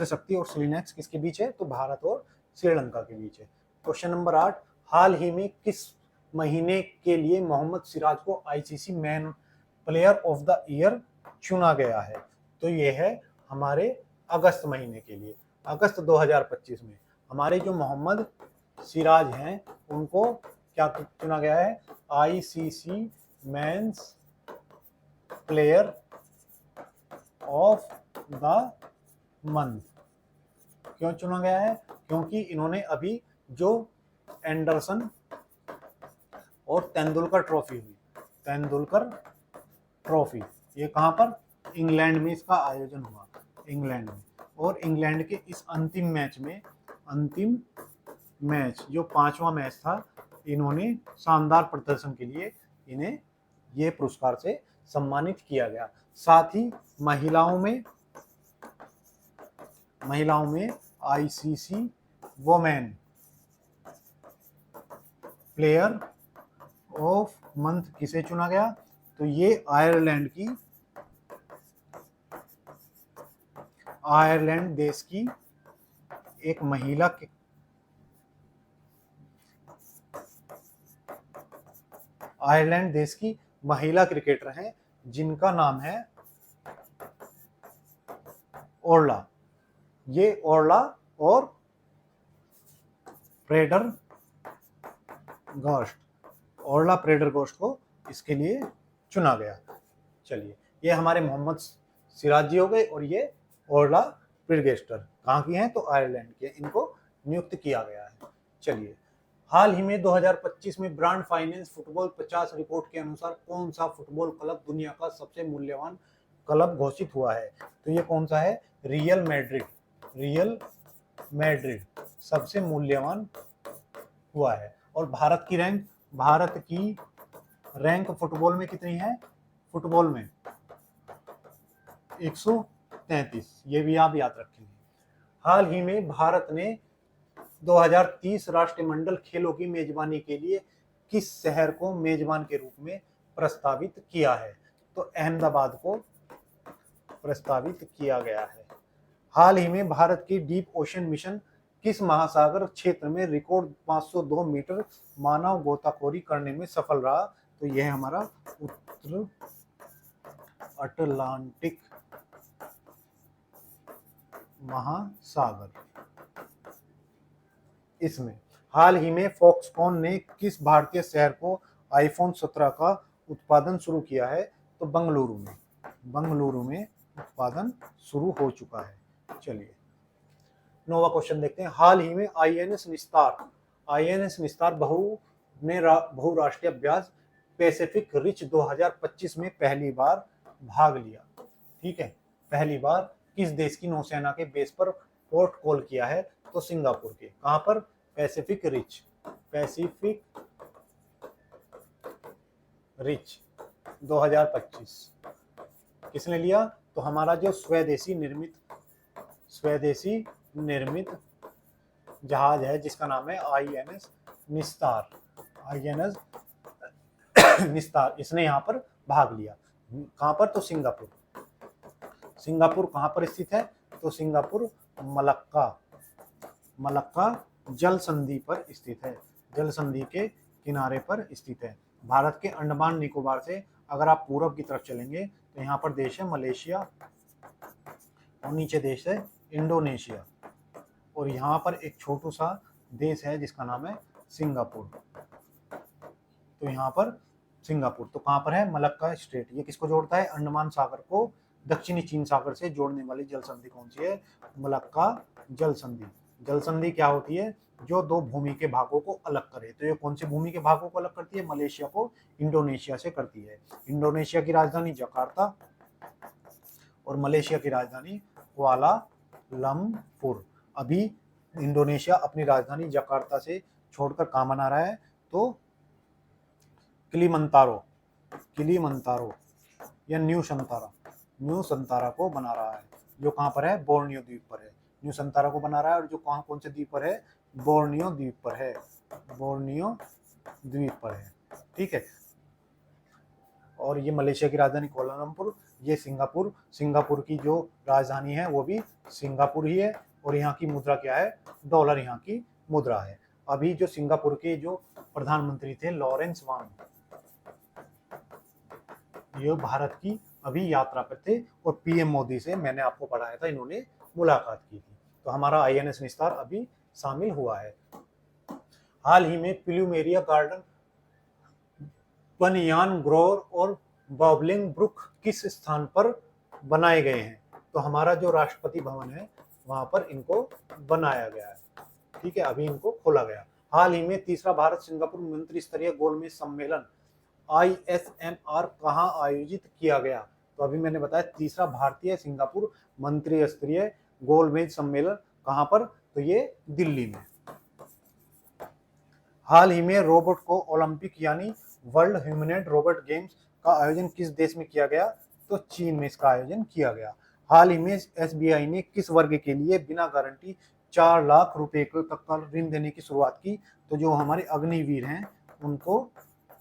शक्ति और सिलीनेक्स किसके बीच है, तो भारत और श्रीलंका के बीच है। क्वेश्चन नंबर 8, हाल ही में किस महीने के लिए मोहम्मद सिराज को ICC man player of the year चुना गया है, तो ये है हमारे अगस्त महीने के लिए, अगस्त 2025 में हमारे जो मोहम्मद सिराज हैं उनको क्या चुना गया है, ICC men's player of the month. क्यों चुना गया है, क्योंकि इन्होंने अभी जो एंडरसन और तेंदुलकर ट्रॉफी ये कहां पर, इंग्लैंड में इसका आयोजन हुआ, इंग्लैंड में, और इंग्लैंड के इस अंतिम मैच जो 5वां मैच था, इन्होंने शानदार प्रदर्शन के लिए इन्हें ये पुरस्कार से सम्मानित किया गया। साथ ही महिलाओं में ICC women player of month किसे चुना गया, तो ये आयरलैंड देश की एक महिला आयरलैंड देश की महिला क्रिकेटर हैं जिनका नाम है ओरला। ये ओरला और प्रेडरगॉस्ट को इसके लिए चुना गया। चलिए, ये हमारे मोहम्मद सिराज जी हो गए और ये ओरला प्रेडगेस्टर कहाँ की हैं, तो आयरलैंड के, इनको नियुक्त किया गया है। चलिए, हाल ही में 2025 में ब्रांड फाइनेंस फुटबॉल 50 रिपोर्ट के अनुसार कौन सा फुटबॉल क्लब दुनिया का सबसे मूल्यवान क्लब घोषित हुआ है, तो ये कौन सा है, रियल मैड्रिड सबसे मूल्यवान हुआ है। और भारत की रैंक फुटबॉल में कितनी है, फुटबॉल में 133, ये भी आप याद रखेंगे। हाल ही में भारत ने 2030 राष्ट्रमंडल खेलों की मेजबानी के लिए किस शहर को मेजबान के रूप में प्रस्तावित किया है, तो अहमदाबाद को प्रस्तावित किया गया है। हाल ही में भारत की डीप ओशन मिशन किस महासागर क्षेत्र में रिकॉर्ड 502 मीटर मानव गोताखोरी करने में सफल रहा, तो यह हमारा उत्तर अटलांटिक महासागर। इसमें हाल ही में फॉक्सकॉन ने किस भारतीय शहर को आईफोन 17 का उत्पादन शुरू किया है, तो बंगलुरु में उत्पादन शुरू हो चुका है। चलिए, 9वां क्वेश्चन देखते हैं। हाल ही में आईएनएस निस्तार बहुराष्ट्रीय अभ्यास पैसिफिक रिच 2025 में पहली बार भाग लिया। ठीक है, पहली बार किस देश की नौसेना के बेस पर पोर्ट कॉल किया है, तो सिंगापुर के, कहां पर, पैसिफिक रिच 2025 किसने लिया, तो हमारा जो स्वदेशी निर्मित जहाज है जिसका नाम है आईएनएस निस्तार, इसने यहाँ पर भाग लिया। कहाँ पर? तो सिंगापुर। सिंगापुर कहाँ पर स्थित है? तो सिंगापुर मलक्का जल संधि पर स्थित है, जल संधि के किनारे पर स्थित है। भारत के अंडमान निकोबार से अगर आप पूरब की तरफ चलेंगे तो यहाँ पर देश है मलेशिया, और नीचे देश है इंडोनेशिया, और यहाँ पर एक छोटू सा देश है जिसका नाम है सिंगापुर। तो यहाँ पर सिंगापुर तो कहाँ पर है? Malacca strait. ये किसको जोड़ता है? अंडमान सागर को दक्षिणी चीन सागर से जोड़ने वाली जल संधि कौन सी है? मलक्का जल संधि। जल संधि क्या होती है? जो दो भूमि के भागों को अलग करे। तो ये कौन सी भूमि के भागों को अलग करती है? मलेशिया को इंडोनेशिया से करती है। इंडोनेशिया की राजधानी जकार्ता और मलेशिया की राजधानी कुआलालंपुर। अभी इंडोनेशिया अपनी राजधानी जकार्ता से छोड़कर कहाँ बना रहा है? तो किलीमंतारो या न्यू संतारा को बना रहा है, जो कहाँ पर है? बोर्नियो द्वीप पर है। न्यू संतारा को बना रहा है, और जो कौन से द्वीप पर है? बोर्नियो द्वीप पर है। बोर्नियो द्वीप पर है, ठीक है। और ये मलेशिया की राजधानी कुआलालंपुर, ये सिंगापुर की जो राजधानी है वो भी सिंगापुर ही है, और यहाँ की मुद्रा क्या है? डॉलर यहाँ की मुद्रा है। अभी जो सिंगापुर के जो प्रधानमंत्री थे लॉरेंस वांग, ये भारत की अभी यात्रा पर थे, और पीएम मोदी से मैंने आपको पढ़ाया था, इन्होंने मुलाकात की थी। तो हमारा आईएनएस निस्तार अभी शामिल हुआ है। हाल ही में प्लूमेरिया गार्डन, बनियान ग्रोवर और बॉबलिंग ब्रुक किस स्थान पर बनाए गए हैं? तो हमारा जो राष्ट्रपति भवन है वहां पर इनको बनाया गया है, ठीक है। अभी इनको खोला गया। हाल ही में तीसरा भारत सिंगापुर मंत्री स्तरीय गोलमेज सम्मेलन ISMR कहाँ आयोजित किया गया? तो अभी मैंने बताया तीसरा भारतीय सिंगापुर मंत्री स्तरीय गोलमेज सम्मेलन कहाँ पर? तो ये दिल्ली में। हाल ही में रोबोट को ओलंपिक यानी वर्ल्ड ह्यूमनॉइड रोबोट गेम्स का आयोजन किस देश में किया गया? तो चीन में इसका आयोजन किया गया। हाल ही में SBI ने किस वर्ग के लिए बिना गारंटी 4 लाख रुपए तक का ऋण देने की शुरुआत की? तो जो हमारे अग्निवीर हैं उनको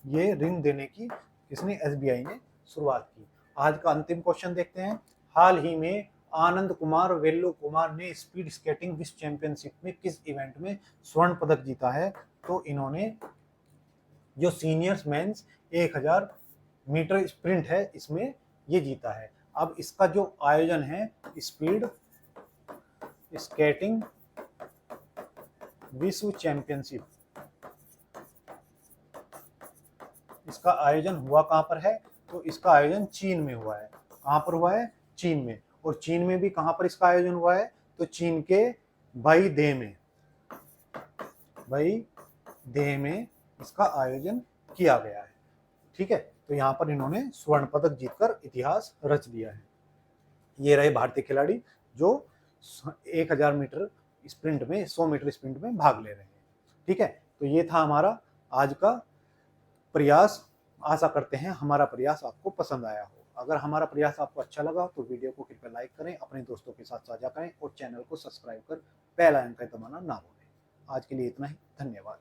ये ऋण देने की किसने? SBI ने शुरुआत की। आज का अंतिम क्वेश्चन देखते हैं। हाल ही में आनंद कुमार वेल्लू कुमार ने स्पीड स्केटिंग विश्व चैंपियनशिप में किस इवेंट में स्वर्ण पदक जीता है? तो इन्होंने जो सीनियर्स मेंस 1000 मीटर स्प्रिंट है इसमें ये जीता है। अब इसका जो आयोजन है स्पीड स्केटिंग विश्व चैंपियनशिप, इसका आयोजन हुआ कहाँ पर है? तो इसका आयोजन चीन में हुआ है। कहाँ पर हुआ है? चीन में। और चीन में भी कहाँ पर इसका आयोजन हुआ है? तो चीन के बैदे में इसका आयोजन किया गया है, ठीक है। तो यहाँ पर इन्होंने स्वर्ण पदक जीतकर इतिहास रच दिया है। ये रहे भारतीय खिलाड़ी जो 1000 मीटर स्प्रिंट में 100 मीटर स्प्रिंट में भाग ले रहे हैं, ठीक है। तो ये था हमारा आज का प्रयास। आशा करते हैं हमारा प्रयास आपको पसंद आया हो। अगर हमारा प्रयास आपको अच्छा लगा तो वीडियो को कृपया लाइक करें, अपने दोस्तों के साथ साझा करें और चैनल को सब्सक्राइब कर बेल आइकन का दबाना ना भूलें। आज के लिए इतना ही, धन्यवाद।